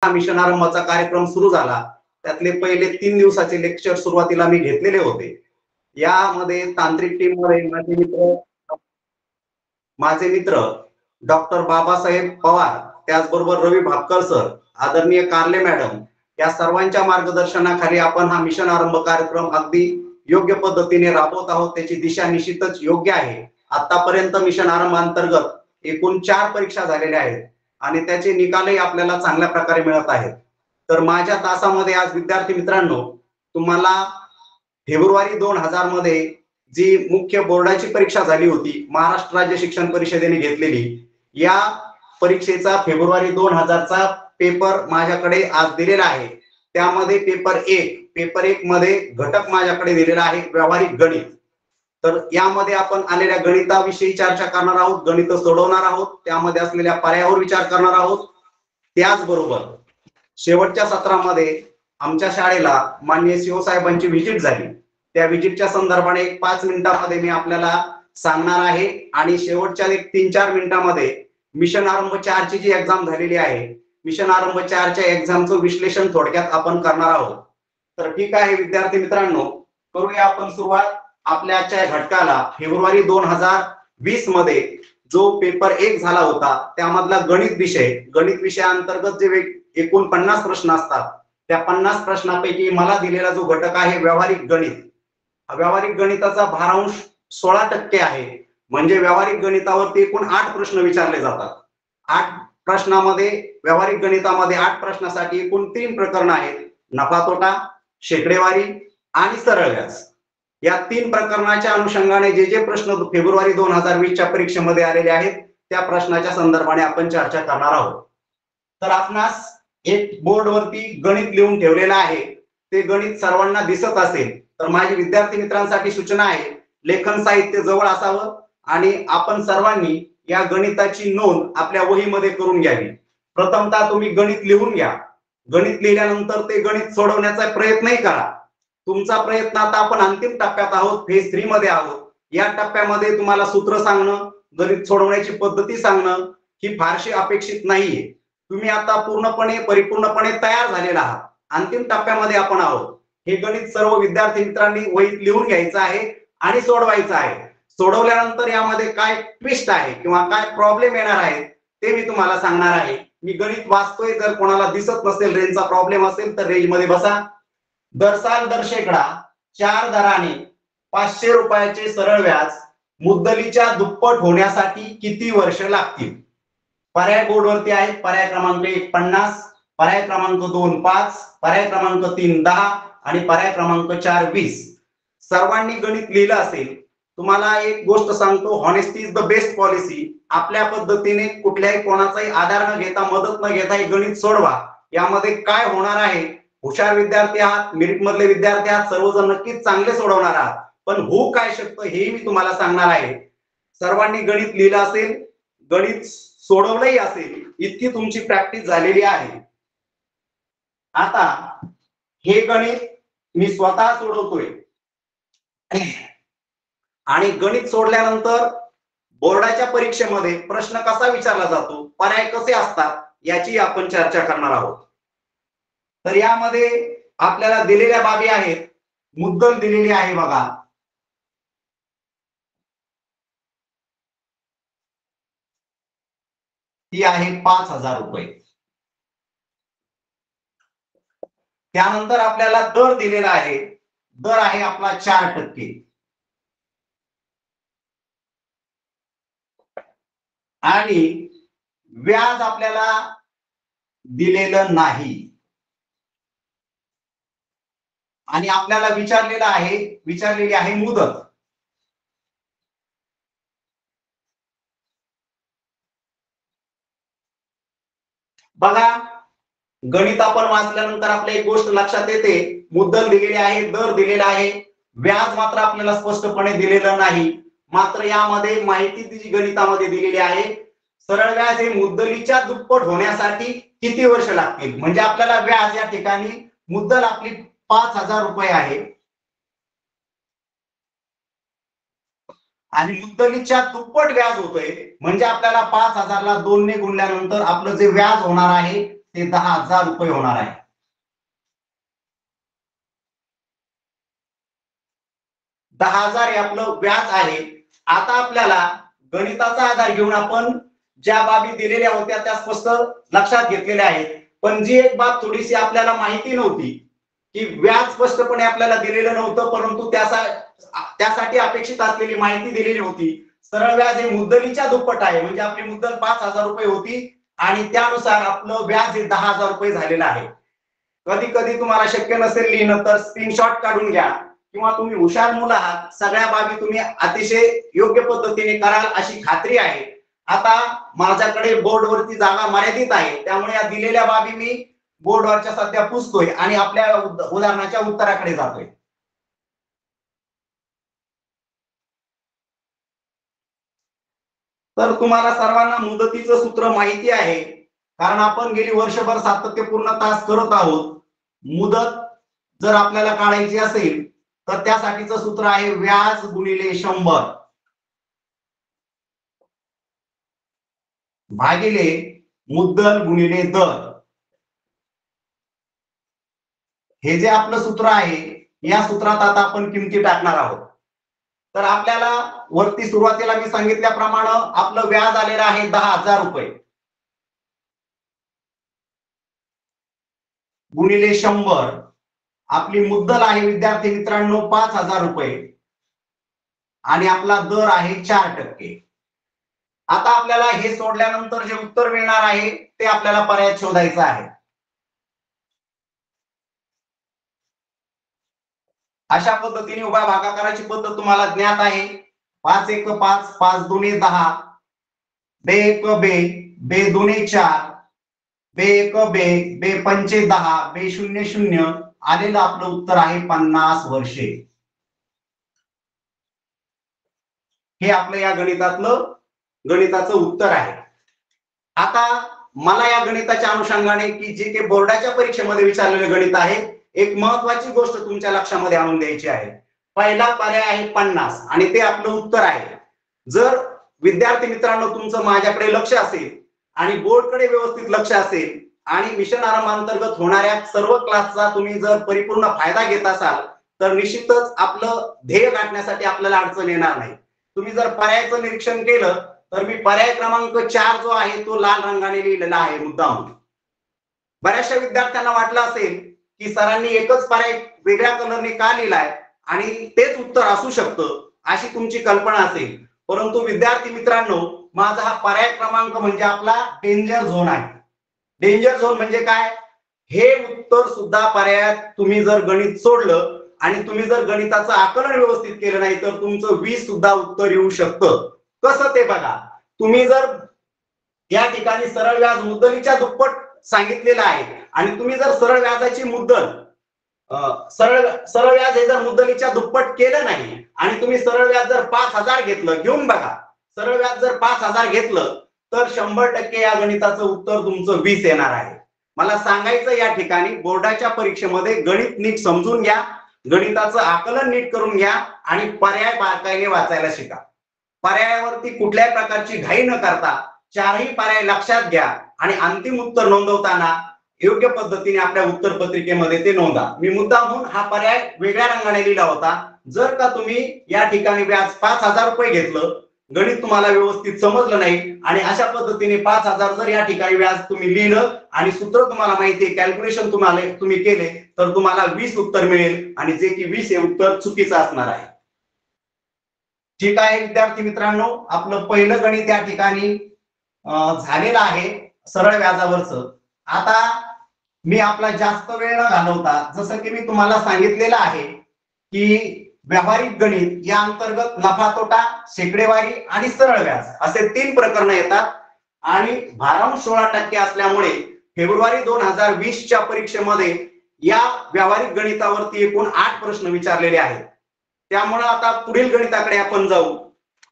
Mission आरंभाचा कार्यक्रम सुरू झाला त्यातले पहिले 3 दिवसाचे लेक्चर सुरुवातीला मी घेतलेले होते. यामध्ये तांत्रिक टीम मध्ये माझे मित्र डॉक्टर बाबासाहेब पवार, त्याचबरोबर रवी भापकर सर, आदरणीय कारले मॅडम या सर्वांच्या मार्गदर्शनाखाली आपण हा मिशन आरंभ कार्यक्रम अगदी योग्य पद्धतीने राबवत आहोत. त्याची दिशा निश्चितच योग्य आहे. आतापर्यंत मिशन आरंभ अंतर्गत एकूण 4 परीक्षा झालेल्या आहेत आणि त्याचे निकालही आपल्याला चांगल्या प्रकारे मिळत आहेत. तर माझ्या तासामध्ये आज विद्यार्थी मित्रांनो तुम्हाला फेब्रुवारी 2000 मध्ये जी मुख्य बोर्डाची परीक्षा झाली होती, महाराष्ट्र राज्य शिक्षण परिषदेने घेतलेली, या परीक्षेचा फेब्रुवारी 2000 चा पेपर माझ्याकडे आज दिलेला आहे. त्यामध्ये पेपर 1 मध्ये घटक माझ्याकडे दिलेला आहे व्यावहारिक गणित. तर यामध्ये आपण आलेल्या गणिताविषयी चर्चा करणार आहोत, गणित सोडवणार आहोत, त्यामध्ये असलेल्या पर्यायावर विचार करणार आहोत. त्याचबरोबर शेवटच्या सत्रामध्ये आमच्या शाळेला माननीय सीओ साहेबांची व्हिजिट झाली. त्या व्हिजिटच्या संदर्भाने 5 मिनिटांमध्ये मी आपल्याला सांगणार आहे आणि शेवटच्या 3-4 मिनिटांमध्ये मिशन आरंभ 4 ची जी एक्झाम झालेली आहे, मिशन आरंभ 4 च्या एक्झामचं विश्लेषण थोडक्यात आपण करणार आहोत. तर ठीक आहे विद्यार्थी मित्रांनो, करूया आपण सुरुवात आपल्याच्या घटकाला. फेब्रुवारी 2020 मध्ये जो पेपर 1 झाला होता त्यामधला गणित विषयाअंतर्गत जे एकूण 50 प्रश्न असतात त्या 50 प्रश्नांपैकी मला दिलेला जो घटक आहे व्यावहारिक गणित, व्यावहारिक गणिताचा भारांश 16% आहे. म्हणजे व्यावहारिक गणितावरती एकूण 8 प्रश्न विचारले जातात. 8 प्रश्नामध्ये व्यावहारिक गणितामध्ये 8 प्रश्नासाठी एकूण 3 प्रकरण आहेत: नफा तोटा, शेकडेवारी आणि सरळ व्याज. या 3 प्रकरणाच्या अनुषंगाने जे प्रश्न फेब्रुवारी 2020 च्या परीक्षेमध्ये आलेले आहेत त्या प्रश्नाच्या संदर्भाने आपण चर्चा करणार आहोत. तर आपणास एक बोर्डवरती गणित लिहून ठेवलेलं आहे, ते गणित सर्वांना दिसत असेल तर माझी विद्यार्थी मित्रांसाठी सूचना आहे, लेखन साहित्य जवळ असावं आणि आपण सर्वांनी या गणिताची नोंद आपल्या वहीमध्ये करून घ्यावी. प्रथमतः तुम्ही गणित लिहून घ्या. गणित लिहिल्यानंतर ते गणित सोडवण्याचा प्रयत्नही करा. तुमचा प्रयत्न आता आपण अंतिम टप्प्यात आहोत, फेज 3 मध्ये आहोत. या टप्प्यामध्ये तुम्हाला सूत्र सांगणं, गणित सोडवण्याची पद्धती सांगणं ही फारशी अपेक्षित नाहीये. तुम्ही आता परिपूर्णपणे तयार झालेला आहात. अंतिम टप्प्यामध्ये आपण आहोत. हे गणित सर्व विद्यार्थी मित्रांनी वहीत लिहून घ्यायचं आहे आणि सोडवायचं आहे. सोडवल्यानंतर यामध्ये काय ट्विस्ट आहे किंवा काय प्रॉब्लेम येणार आहे ते मी तुम्हाला सांगणार आहे. मी गणित वाचतोय, जर कोणाला दिसत नसेल, रेंजचा प्रॉब्लेम असेल तर रेंज मध्ये बसा. दर साल दर शेकडा 4 दराने 500 रुपयाचे सरळ व्याज मुद्दलीच्या दुप्पट होण्यासाठी किती वर्ष लागतील? पर्याय बोर्डवरती आहेत. पर्याय क्रमांक 1 50, पर्याय क्रमांक 2 5, पर्याय क्रमांक 3 10 आणि पर्याय क्रमांक 4 20. सर्वांनी गणित लिहिलं असेल. तुम्हाला एक गोष्ट सांगतो, honesty is the best policy. आपल्या पद्धतीने कुठल्याही कोणाचाही आधार न घेता, मदत न घेता हे गणित सोडवा. यामध्ये काय होणार आहे, हुशार विद्यार्थी आहात, मेरिट मधले विद्यार्थी आहात, सर्वजण नक्कीच चांगले सोडवणार आहात, पण होऊ काय शकतं हे मी तुम्हाला सांगणार आहे. सर्वांनी गणित लिहिलं असेल, गणित सोडवलंही असेल, इतकी तुमची प्रॅक्टिस झालेली आहे. आता हे गणित मी स्वतः सोडवतोय आणि गणित सोडल्यानंतर बोर्डाच्या परीक्षेमध्ये प्रश्न कसा विचारला जातो, पर्याय कसे असतात याची आपण चर्चा करणार आहोत. तर यामध्ये आपल्याला दिलेल्या बाबी आहेत. मुद्दल दिलेली आहे बघा, ती आहे 5000 रुपये. त्यानंतर आपल्याला दर दिलेला आहे. दर आहे आपला 4%. आणि व्याज आपल्याला दिलेलं नाही आणि आपल्याला विचारलेली आहे मुदत. बघा, गणित आपण वाचल्यानंतर आपल्या एक गोष्ट लक्षात येते, मुद्दल दिलेली आहे, दर दिलेला आहे, व्याज मात्र आपल्याला स्पष्टपणे दिलेलं नाही. मात्र यामध्ये माहिती जी गणितामध्ये दिलेली आहे, सरळ व्याज हे मुद्दलीच्या दुप्पट होण्यासाठी किती वर्ष लागतील. म्हणजे आपल्याला व्याज या ठिकाणी मुद्दल आपली 5000 रुपये आहे आणि मुद्दलीच्या दुप्पट व्याज होतोय, म्हणजे आपल्याला 5000 ला 2 ने गुणल्यानंतर आपलं जे व्याज होणार आहे ते 10,000 रुपये होणार आहे. $10,000 हे आपलं व्याज आहे. आता आपल्याला गणिताचा आधार घेऊन आपण ज्या बाबी दिलेल्या होत्या त्या स्पष्ट लक्षात घेतलेल्या आहेत. पण जी एक बाब थोडीशी आपल्याला माहिती नव्हती की व्याज स्पष्टपणे आपल्याला दिलेलं नव्हतं, परंतु त्यासाठी अपेक्षित असलेली माहिती दिलेली होती. सरळ व्याज हे मुद्दलीच्या दुप्पट आहे, म्हणजे आपली मुद्दल 5,000 रुपये होती आणि त्यानुसार आपलं व्याज हे 10,000 रुपये झालेलं आहे. कधी कधी तुम्हाला शक्य नसेल लिहिणं तर स्क्रीनशॉट काढून घ्या, किंवा तुम्ही हुशार मुलं आहात, सगळ्या बाबी तुम्ही अतिशय योग्य पद्धतीने कराल अशी खात्री आहे. आता माझ्याकडे बोर्डवरती जागा मर्यादित आहे, त्यामुळे या दिलेल्या बाबी मी बोर्डवरच्या सध्या पुसतोय आणि आपल्या उदाहरणाच्या उत्तराकडे जातोय. तर तुम्हाला सर्वांना मुदतीचं सूत्र माहिती आहे, कारण आपण गेली वर्षभर सातत्यपूर्ण तास करत आहोत. मुदत जर आपल्याला काढायची असेल तर त्यासाठीचं सूत्र आहे व्याज गुणिले 100 भागिले मुद्दल गुणिले दर. हे जे आपलं सूत्र आहे, या सूत्रात आता आपण किमती टाकणार आहोत. तर आपल्याला वरती सुरुवातीला मी सांगितल्याप्रमाणे आपलं व्याज आलेलं आहे 10,000 रुपये गुणिले 100. आपली मुद्दल आहे विद्यार्थी मित्रांनो 5,000 रुपये आणि आपला दर आहे 4%. आता आपल्याला हे सोडल्यानंतर जे उत्तर मिळणार आहे ते आपल्याला पर्याय शोधायचं आहे. अशा पद्धतीने उभ्या भागाकाराची पद्धत तुम्हाला ज्ञात आहे. 5 1 5, 5 2 10, बे 1 बे, बे 2 4, बे 1 बे, बे 5 10, बे 0 0. आलेलं आपलं उत्तर आहे 50 वर्षे. हे आपलं या गणिताचं उत्तर आहे. आता मला या गणिताच्या अनुषंगाने की जे काही बोर्डाच्या परीक्षेमध्ये विचारलेले गणित आहे, एक महत्वाची गोष्ट तुमच्या लक्षामध्ये आणून द्यायची आहे. पहिला पर्याय आहे 50 आणि ते आपलं उत्तर आहे. जर विद्यार्थी मित्रांनो तुमचं माझ्याकडे लक्ष असेल आणि बोर्डकडे व्यवस्थित लक्ष असेल आणि मिशन आरंभांतर्गत होणाऱ्या सर्व क्लासचा तुम्ही जर परिपूर्ण फायदा घेत असाल तर निश्चितच आपलं ध्येय गाठण्यासाठी आपल्याला अडचण येणार नाही. तुम्ही जर पर्यायाचं निरीक्षण केलं तर मी पर्याय क्रमांक 4 जो आहे तो लाल रंगाने लिहिलेला आहे मुद्दाम. बऱ्याचशा विद्यार्थ्यांना वाटलं असेल की सरांनी एकच पर्याय वेगळ्या कलरने का लिहिलाय आणि तेच उत्तर असू शकतं अशी तुमची कल्पना असेल. परंतु विद्यार्थी मित्रांनो, माझा हा पर्याय क्रमांक म्हणजे आपला डेंजर झोन आहे. डेंजर झोन म्हणजे काय? हे उत्तर सुद्धा पर्यायात तुम्ही जर गणित सोडलं आणि तुम्ही जर गणिताचं आकलन व्यवस्थित केलं नाही तर तुमचं 20 सुद्धा उत्तर येऊ शकतं. कसं ते बघा. तुम्ही जर या ठिकाणी सरळ व्याज मुद्दलीच्या दुप्पट सांगितलेलं आहे आणि तुम्ही जर सरळ व्याजाची मुद्दल सरळ व्याज हे जर मुद्दलीच्या दुप्पट केलं नाही आणि तुम्ही सरळ व्याज जर 5,000 घेतलं, घेऊन बघा, सरळ व्याज जर 5,000 घेतलं तर 100% या गणिताचं उत्तर तुमचं 20 येणार आहे. मला सांगायचं या ठिकाणी बोर्डाच्या परीक्षेमध्ये गणित नीट समजून घ्या, गणिताचं आकलन नीट करून घ्या आणि पर्याय बारकाईने वाचायला शिका. पर्यायावरती कुठल्याही प्रकारची घाई न करता चारही पर्याय लक्षात घ्या आणि अंतिम उत्तर नोंदवताना योग्य पद्धतीने आपल्या उत्तर पत्रिकेमध्ये ते नोंदा. मी मुद्दामहून हा पर्याय वेगळ्या रंगाने लिहिला होता. जर का तुम्ही या ठिकाणी व्याज 5,000 रुपये घेतलं, गणित तुम्हाला व्यवस्थित समजलं नाही आणि अशा पद्धतीने 5,000 जर या ठिकाणी व्याज तुम्ही लिहिलं आणि सूत्र तुम्हाला माहिती आहे, कॅल्क्युलेशन तुम्ही केले तर तुम्हाला 20 उत्तर मिळेल आणि जे की 20 हे उत्तर चुकीचं असणार आहे. ठीक आहे विद्यार्थी मित्रांनो, आपलं पहिलं गणित या ठिकाणी झालेलं आहे सरळ व्याजावरचं. आता मी आपला जास्त वेळ न घालवता जसं की मी तुम्हाला सांगितलेलं आहे की व्यावहारिक गणित या अंतर्गत नफा तोटा, शेकडेवारी आणि सरळ व्याज असे 3 प्रकरण येतात आणि भारांश 16% असल्यामुळे फेब्रुवारी 2020च्या परीक्षेमध्ये या व्यावहारिक गणितावरती एकूण 8 प्रश्न विचारलेले आहेत. त्यामुळे आता पुढील गणिताकडे आपण जाऊ.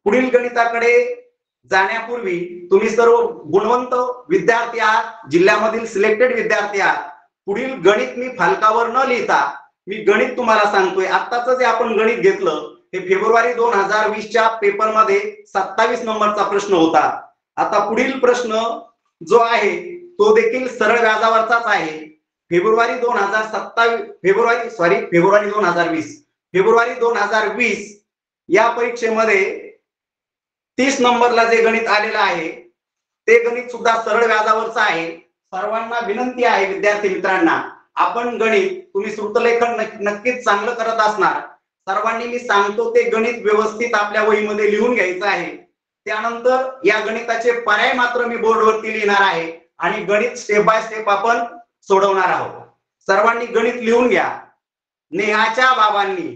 पुढील गणिताकडे जाण्यापूर्वी तुम्ही सर्व गुणवंत विद्यार्थी आहात, जिल्ह्यामधील सिलेक्टेड विद्यार्थी आहात. पुढील गणित मी फलकावर न लिहिता मी गणित तुम्हाला सांगतोय. आत्ताच जे आपण गणित घेतलं हे फेब्रुवारी 2020च्या पेपरमध्ये 27 नंबरचा प्रश्न होता. आता पुढील प्रश्न जो आहे तो देखील सरळ व्याजावरचाच आहे. फेब्रुवारी 2020 या परीक्षेमध्ये 30 नंबरला जे गणित आलेलं आहे ते गणित सुद्धा सरळ व्याजावरचं आहे. सर्वांना विनंती आहे, विद्यार्थी मित्रांना, आपण गणित, तुम्ही सूत्रलेखन नक्कीच चांगलं करत असणार, सर्वांनी मी सांगतो ते गणित व्यवस्थित आपल्या वहीमध्ये लिहून घ्यायचं आहे. त्यानंतर या गणिताचे पर्याय मात्र मी बोर्डवरती लिहिणार आहे आणि गणित स्टेप बाय स्टेप आपण सोडवणार आहोत. सर्वांनी गणित लिहून घ्या. नेहाच्या बाबांनी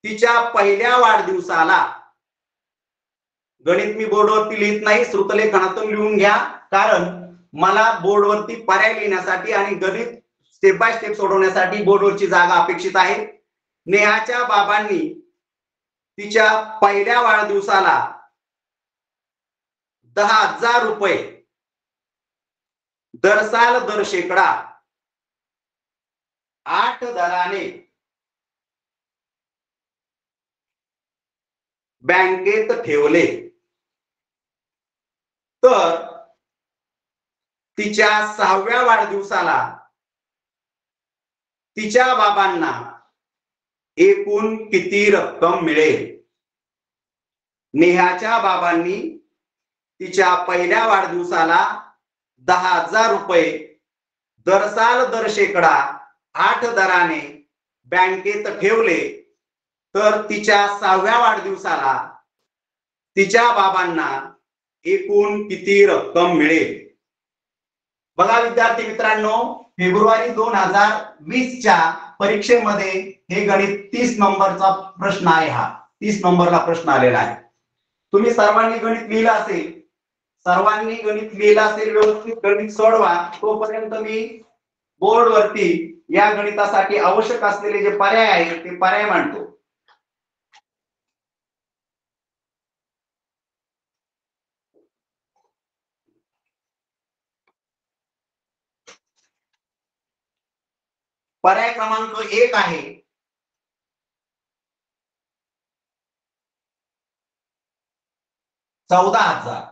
तिच्या पहिल्या वाढदिवसाला, गणित मी बोर्डवरती लिहित नाही, श्रुतलेखनातून लिहून घ्या, कारण मला बोर्डवरती पर्याय लिहिण्यासाठी आणि गणित स्टेप बाय स्टेप सोडवण्यासाठी बोर्डवरची जागा अपेक्षित आहे. नेहाच्या बाबांनी तिच्या पहिल्या वाढदिवसाला 10,000 रुपये दर साल दर शेकडा 8 दराने बँकेत ठेवले, तर तिच्या 6व्या वाढदिवसाला तिच्या बाबांना एकूण किती रक्कम मिळेल? नेहाच्या बाबांनी तिच्या पहिल्या वाढदिवसाला 10,000 रुपये दर साल दर शेकडा 8 दराने बँकेत ठेवले, तर तिच्या 6व्या वाढदिवसाला तिच्या बाबांना एकूण किती रक्कम मिळेल? बघा विद्यार्थी मित्रांनो, फेब्रुवारी 2020च्या परीक्षेमध्ये हे गणित 30 नंबरचा प्रश्न आहे. हा 30 नंबरला प्रश्न आलेला आहे. तुम्ही सर्वांनी गणित लिहिलं असेल, व्यवस्थित गणित सोडवा. तोपर्यंत मी बोर्डवरती या गणितासाठी आवश्यक असलेले जे पर्याय आहेत ते पर्याय मांडतो. पर्याय क्रमांक 1 आहे 14,000.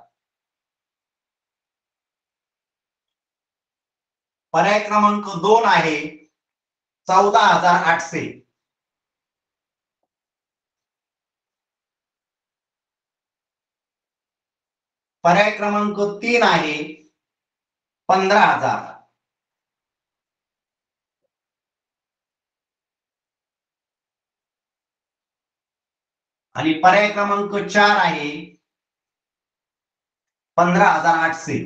पर्याय क्रमांक 2 आहे 14,800. पर्याय क्रमांक 3 आहे 15,000. आणि पर्याय क्रमांक 4 आहे 15,800.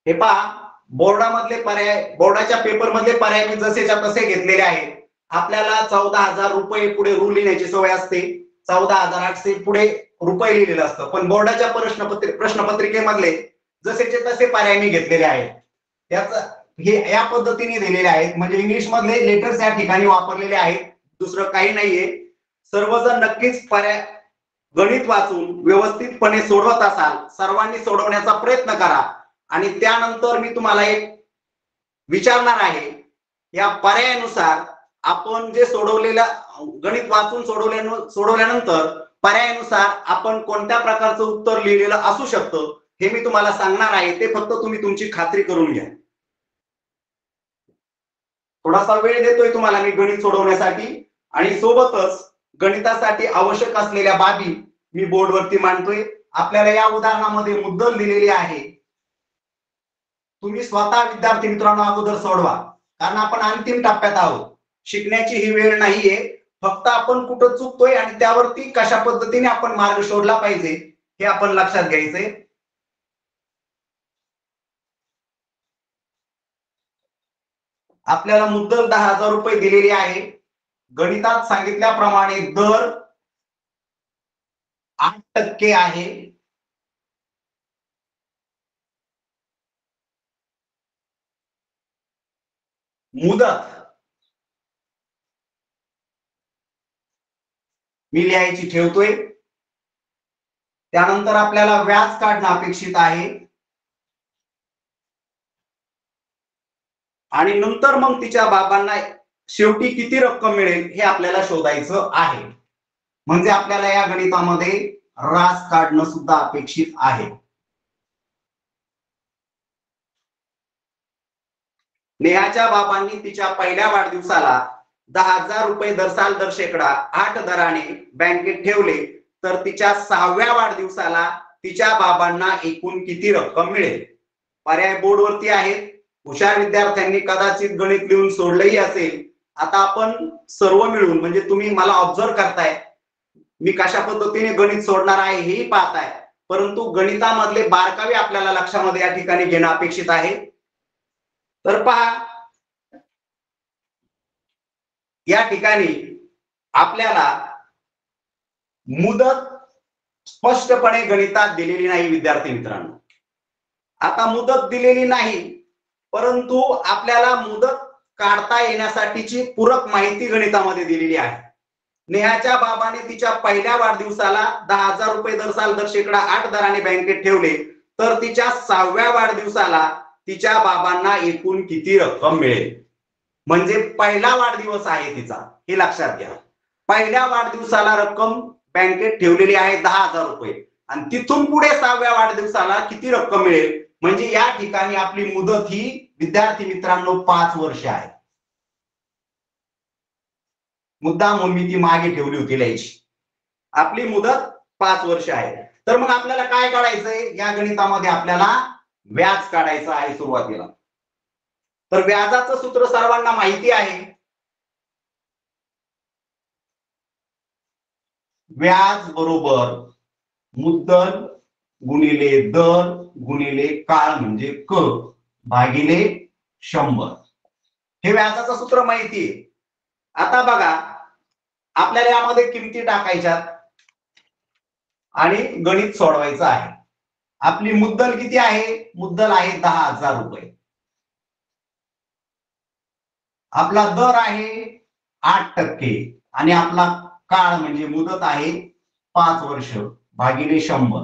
हे पहा, बोर्डामधले पर्याय, बोर्डाच्या पेपर मधले पर्याय मी जसेच्या तसे घेतलेले आहेत. आपल्याला 14,000 रुपये पुढे रू लिहिण्याची सवय असते, 14,800 पुढे रुपये लिहिलेलं असतं, पण बोर्डाच्या प्रश्नपत्रिकेमधले जसेचे तसे पर्याय मी घेतलेले आहेत. त्याच हे या पद्धतीने दिलेले आहेत, म्हणजे इंग्लिश मधले लेटर्स या ठिकाणी वापरलेले आहेत, दुसरं काही नाहीये. सर्वजण नक्कीच पर्याय गणित वाचून व्यवस्थितपणे सोडवत असाल, सर्वांनी सोडवण्याचा प्रयत्न करा. आणि त्यानंतर मी तुम्हाला एक विचारणार आहे, या पर्यायानुसार आपण जे सोडवलेलं गणित वाचून सोडवल्यानंतर पर्यायानुसार आपण कोणत्या प्रकारचं उत्तर लिहिलेलं असू शकतं हे मी तुम्हाला सांगणार आहे. ते फक्त तुम्ही तुमची खात्री करून घ्या. थोडासा वेळ देतोय तुम्हाला मी गणित सोडवण्यासाठी, आणि सोबतच गणितासाठी आवश्यक असलेल्या बाबी मी बोर्डवरती मांडतोय. आपल्याला या उदाहरणामध्ये मुद्दल दिलेली आहे. तुम्ही स्वतः विद्यार्थी मित्रांनो अगोदर सोडवा, कारण आपण अंतिम टप्प्यात आहोत. शिकण्याची ही वेळ नाहीये, फक्त आपण कुठं चुकतोय आणि त्यावरती कशा पद्धतीने आपण मार्ग शोधला पाहिजे हे आपण लक्षात घ्यायचंय. आपल्याला मुद्दल 10,000 रुपये दिलेली आहे. गणितात सांगितल्याप्रमाणे दर 8% आहे. मुदत मी लिहायची ठेवतोय त्यानंतर आपल्याला व्याज काढणं अपेक्षित आहे आणि नंतर मग तिच्या बाबांना शेवटी किती रक्कम मिळेल हे आपल्याला शोधायचं आहे. म्हणजे आपल्याला या गणितामध्ये रास काढणं सुद्धा अपेक्षित आहे. नेहाच्या बाबांनी तिच्या पहिल्या वाढदिवसाला 10,000 रुपये दरसाल दर शेकडा 8 दराने बँकेत ठेवले तर तिच्या 6व्या वाढदिवसाला तिच्या बाबांना एकूण किती रक्कम मिळेल. पर्याय बोर्डवरती आहेत. हुशार विद्यार्थ्यांनी कदाचित गणित लिहून सोडलंही असेल. आता आपण सर्व मिळून म्हणजे तुम्ही मला ऑब्झर्व करताय मी कशा पद्धतीने गणित सोडणार आहे हेही पाहताय, परंतु गणितामधले बारकावे आपल्याला लक्षामध्ये या ठिकाणी घेणं अपेक्षित आहे. तर पहा या ठिकाणी आपल्याला मुदत स्पष्टपणे गणितात दिलेली नाही विद्यार्थी मित्रांनो. आता मुदत दिलेली नाही, परंतु आपल्याला मुदत काढता येण्यासाठीची पूरक माहिती गणितामध्ये दिलेली आहे. नेहाच्या बाबाने तिच्या पहिल्या वाढदिवसाला 10,000 रुपये दरसाल दर शेकडा 8 दराने बँकेत ठेवले तर तिच्या 6व्या वाढदिवसाला तिच्या बाबांना एकूण किती रक्कम मिळेल. म्हणजे पहिला वाढदिवस आहे तिचा, हे लक्षात घ्या. पहिल्या वाढदिवसाला रक्कम बँकेत ठेवलेली आहे 10,000 रुपये आणि तिथून पुढे 6व्या वाढदिवसाला किती रक्कम मिळेल. म्हणजे या ठिकाणी आपली मुदत ही विद्यार्थी मित्रांनो 5 वर्ष आहे. मुद्दाम म्हणून मी ती मागे ठेवली होती लिहायची. आपली मुदत 5 वर्ष आहे. तर मग आपल्याला काय काढायचंय या गणितामध्ये, आपल्याला व्याज काढायचं आहे सुरुवातीला. तर व्याजाचं सूत्र सर्वांना माहिती आहे. व्याज बरोबर मुद्दल गुणिले दर गुणिले काळ म्हणजे क भागिले 100. हे व्याजाचं सूत्र माहिती आहे. आता बघा आपल्याला यामध्ये किमती टाकायच्या आणि गणित सोडवायचं आहे. आपली मुद्दल किती आहे, मुद्दल आहे 10,000 रुपये. आपला दर आहे 8% आणि आपला काळ म्हणजे मुदत आहे 5 वर्ष भागिले 100.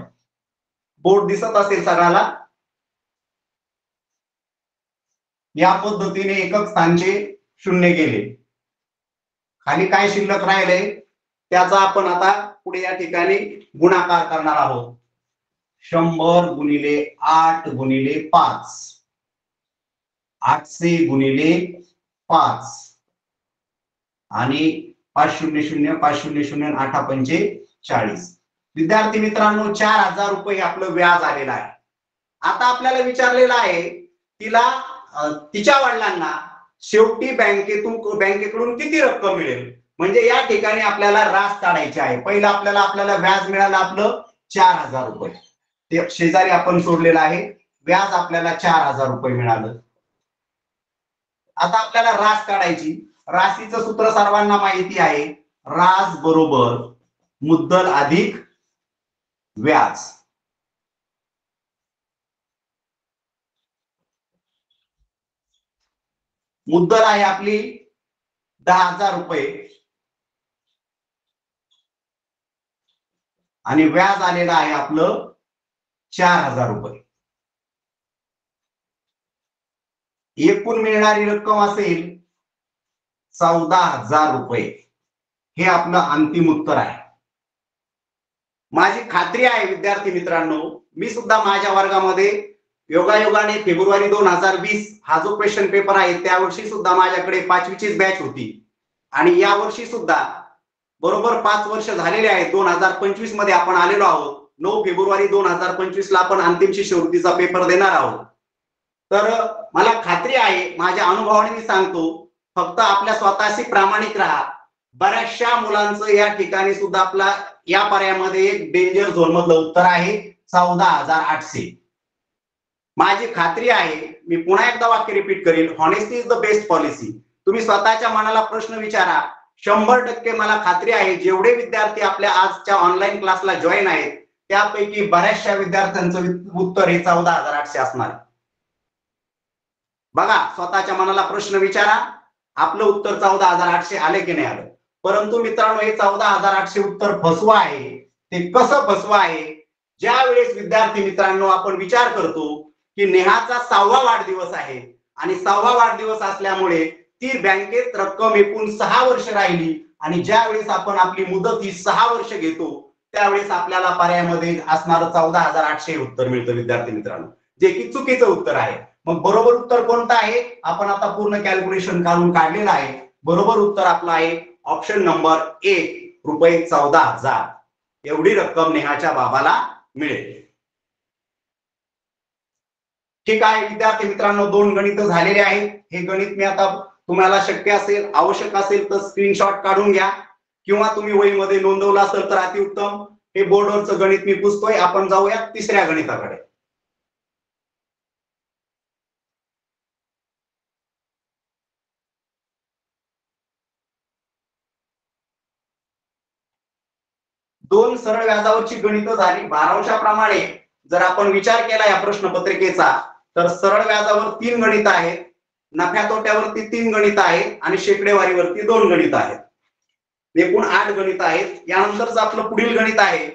बोर्ड दिसत असेल सगळ्याला. या पद्धतीने एकक स्थानचे शून्य गेले. खाली काय शिल्लक राहिले त्याचा आपण आता पुढे या ठिकाणी गुणाकार करणार आहोत. 100 गुणिले 8 गुणिले 5, 800 गुणिले 5 आणि 500 500 8×5 = 40. विद्यार्थी मित्रांनो 4,000 रुपये आपलं व्याज आलेलं आहे. आता आपल्याला विचारलेलं आहे तिला तिच्या वडिलांना शेवटी बँकेकडून किती रक्कम मिळेल. म्हणजे या ठिकाणी आपल्याला रास काढायची आहे. पहिलं आपल्याला व्याज मिळालं आपलं 4,000 रुपये. ते शेजारी आपण सोडलेलं आहे. व्याज आपल्याला 4,000 रुपये मिळालं. आता आपल्याला रास काढायची. राशीचं सूत्र सर्वांना माहिती आहे. रास बरोबर मुद्दल अधिक व्याज. मुद्दल आहे आपली 10,000 रुपये आणि व्याज आलेलं आहे आपलं 4,000 रुपये. एकूण मिळणारी रक्कम असेल 14,000 रुपये. हे आपलं अंतिम उत्तर आहे. माझी खात्री आहे विद्यार्थी मित्रांनो, मी सुद्धा माझ्या वर्गामध्ये योगायोगाने फेब्रुवारी 2020 हा जो क्वेश्चन पेपर आहे त्यावर्षी सुद्धा माझ्याकडे 5वीचीच बॅच होती आणि या वर्षी सुद्धा बरोबर 5 वर्ष झालेले आहेत. 2025 मध्ये आपण आलेलो आहोत. 9 फेब्रुवारी 2025 ला आपण अंतिम शिष्यवृत्तीचा पेपर देणार आहोत. तर मला खात्री आहे, माझ्या अनुभवाने मी सांगतो, फक्त आपल्या स्वतःशी प्रामाणिक राहा. बऱ्याचशा मुलांचं या ठिकाणी सुद्धा आपला या पर्यायामध्ये एक डेंजर झोन मधलं उत्तर आहे 14,800. माझी खात्री आहे, मी पुन्हा एकदा वाक्य रिपीट करेल, honesty is the best policy. तुम्ही स्वतःच्या मनाला प्रश्न विचारा. 100% मला खात्री आहे जेवढे विद्यार्थी आपल्या आजच्या ऑनलाईन क्लासला जॉईन आहेत त्यापैकी बऱ्याचशा विद्यार्थ्यांचं उत्तर हे 14,800 असणार. बघा स्वतःच्या मनाला प्रश्न विचारा, आपलं उत्तर 14,800 आले की नाही आलं. परंतु मित्रांनो हे 14,800 उत्तर फसवं आहे. ते कसं फसवं आहे ज्या वेळेस विद्यार्थी मित्रांनो आपण विचार करतो की नेहाचा 6वा वाढदिवस आहे आणि 6वा वाढदिवस असल्यामुळे ती बँकेत रक्कम एकूण 6 वर्ष राहिली आणि ज्या वेळेस आपण आपली मुदत ही 6 वर्ष घेतो त्यावेळेस आपल्याला पर्यायामध्ये असणारं 14,800 उत्तर मिळतं विद्यार्थी मित्रांनो, जे की चुकीचं उत्तर आहे. मग बरोबर उत्तर कोणतं आहे? आपण आता पूर्ण कॅल्क्युलेशन करून काढलेलं आहे. बरोबर उत्तर आपलं आहे ऑप्शन नंबर 1, रुपये 14,000 एवढी रक्कम नेहाच्या बाबाला मिळेल. ठीक आहे विद्यार्थी मित्रांनो, 2 गणित झालेले आहेत. हे गणित मी आता तुम्हाला शक्य असेल आवश्यक असेल तर स्क्रीनशॉट काढून घ्या किंवा तुम्ही वहीमध्ये नोंदवलं असेल तर अतिउत्तम. हे बोर्डवरचं गणित मी पुसतोय. आपण जाऊया तिसऱ्या गणिताकडे. दोन सरळ व्याजावरची गणितं झाली. भारांशाप्रमाणे जर आपण विचार केला या प्रश्नपत्रिकेचा तर सरळ व्याजावर 3 गणित आहेत, नफ्या तोट्यावरती 3 गणित आहेत आणि शेकडेवारीवरती 2 गणित आहेत. एकूण 8 गणित आहेत. यानंतरच आपलं पुढील गणित आहे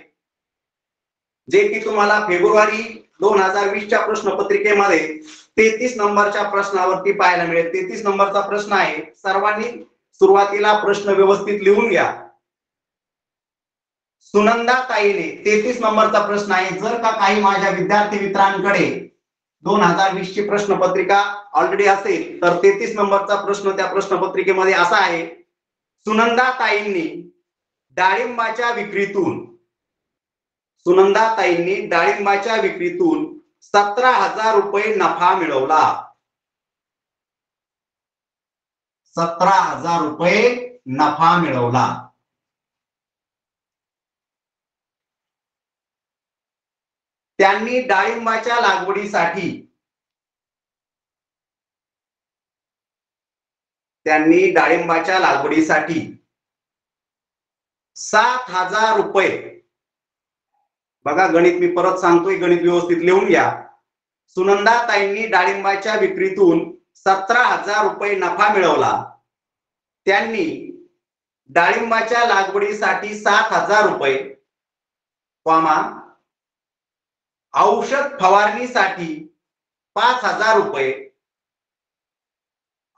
जे की तुम्हाला फेब्रुवारी 2020च्या प्रश्नपत्रिकेमध्ये 33 नंबरच्या प्रश्नावरती पाहायला मिळेल. 33 नंबरचा प्रश्न आहे. सर्वांनी सुरुवातीला प्रश्न व्यवस्थित लिहून घ्या. सुनंदा ताईने 33 नंबरचा प्रश्न आहे. जर का काही माझ्या विद्यार्थी मित्रांकडे 2020 ची प्रश्नपत्रिका ऑलरेडी असेल तर 33 नंबरचा प्रश्न त्या प्रश्नपत्रिकेमध्ये असा आहे. सुनंदा ताईंनी डाळिंबाच्या विक्रीतून 17,000 रुपये नफा मिळवला. 17,000 रुपये नफा मिळवला. त्यांनी डाळिंबाच्या लागवडीसाठी 7,000 रुपये, बघा गणित मी परत सांगतोय, गणित व्यवस्थित लिहून घ्या. सुनंदाताईंनी डाळिंबाच्या विक्रीतून 17,000 रुपये नफा मिळवला. त्यांनी डाळिंबाच्या लागवडीसाठी 7,000 रुपये, औषध फवारणीसाठी 5,000 रुपये,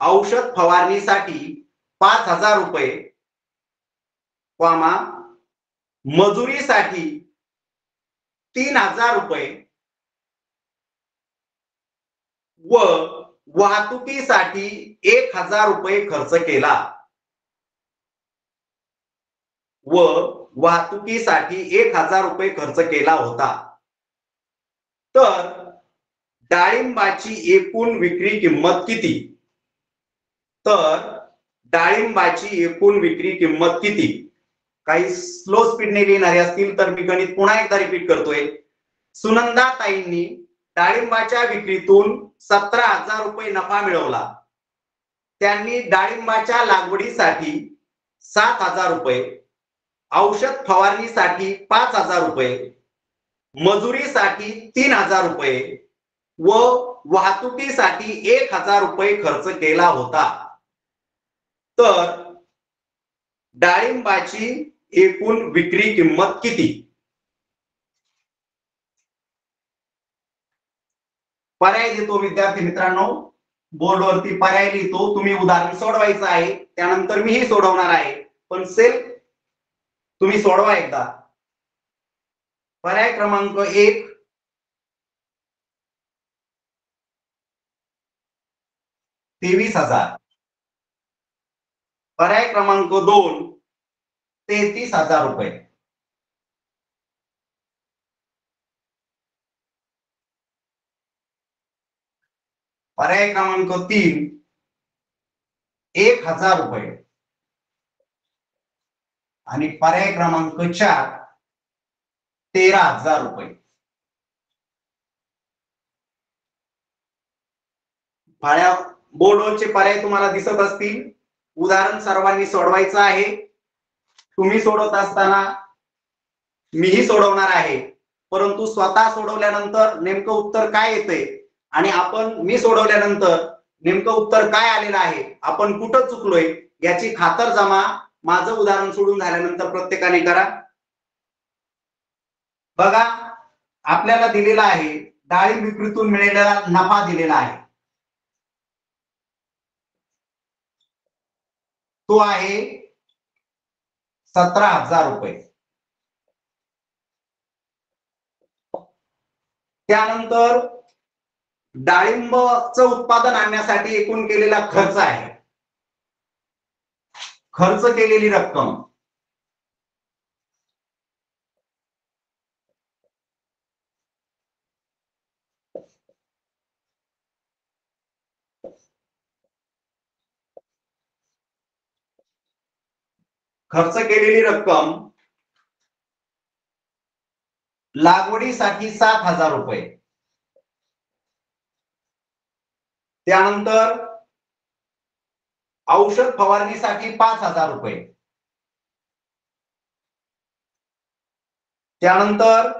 औषध फवारणीसाठी 5,000 रुपये, मजुरीसाठी 3,000 रुपये व वाहतुकीसाठी 1,000 रुपये खर्च केला. वाहतुकीसाठी 1,000 रुपये खर्च केला होता. तर डाळिंबाची एकूण विक्री किंमत किती? काही स्लो स्पीडने लिहिणारे असतील तर मी गणित पुन्हा एकदा रिपीट करतोय. सुनंदाताईंनी डाळिंबाच्या विक्रीतून 17,000 रुपये नफा मिळवला. त्यांनी डाळिंबाच्या लागवडीसाठी 7,000 रुपये, औषध फवारणीसाठी 5,000 रुपये, मजुरीसाठी 3,000 रुपये व वाहतुकीसाठी 1,000 रुपये खर्च केला होता. तर डाळिंबाची एकूण विक्री किंमत किती? पर्याय देतो विद्यार्थी मित्रांनो, बोर्डवरती पर्याय लिहितो. तुम्ही उदाहरण सोडवायचं आहे, त्यानंतर मीही सोडवणार आहे, पण सेल्फ तुम्ही सोडवा एकदा. पर्याय क्रमांक 1 23,000, पर्याय क्रमांक 2 33,000 रुपये, पर्याय क्रमांक 3 1,000 रुपये आणि पर्याय क्रमांक 4 13,000 रुपये. बोर्डवरचे पर्याय तुम्हाला दिसत असतील. उदाहरण सर्वांनी सोडवायचं आहे. तुम्ही सोडवत असताना मीही सोडवणार आहे, परंतु स्वतः सोडवल्यानंतर नेमकं उत्तर काय येतंय आणि मी सोडवल्यानंतर नेमकं उत्तर काय आलेलं आहे, आपण कुठं चुकलोय याची खातरजमा माझं उदाहरण सोडून झाल्यानंतर प्रत्येकाने करा. बघा आपल्याला दिलेला आहे, डाळिंब विक्रीतून मिळालेला नफा दिलेला आहे, तो आहे 17,000 रुपये. त्यानंतर डाळिंबचं उत्पादन आणण्यासाठी एकूण केलेला खर्च आहे, खर्च केलेली रक्कम लागवडीसाठी 7,000 रुपये. त्यानंतर औषध फवारणीसाठी 5,000 रुपये. त्यानंतर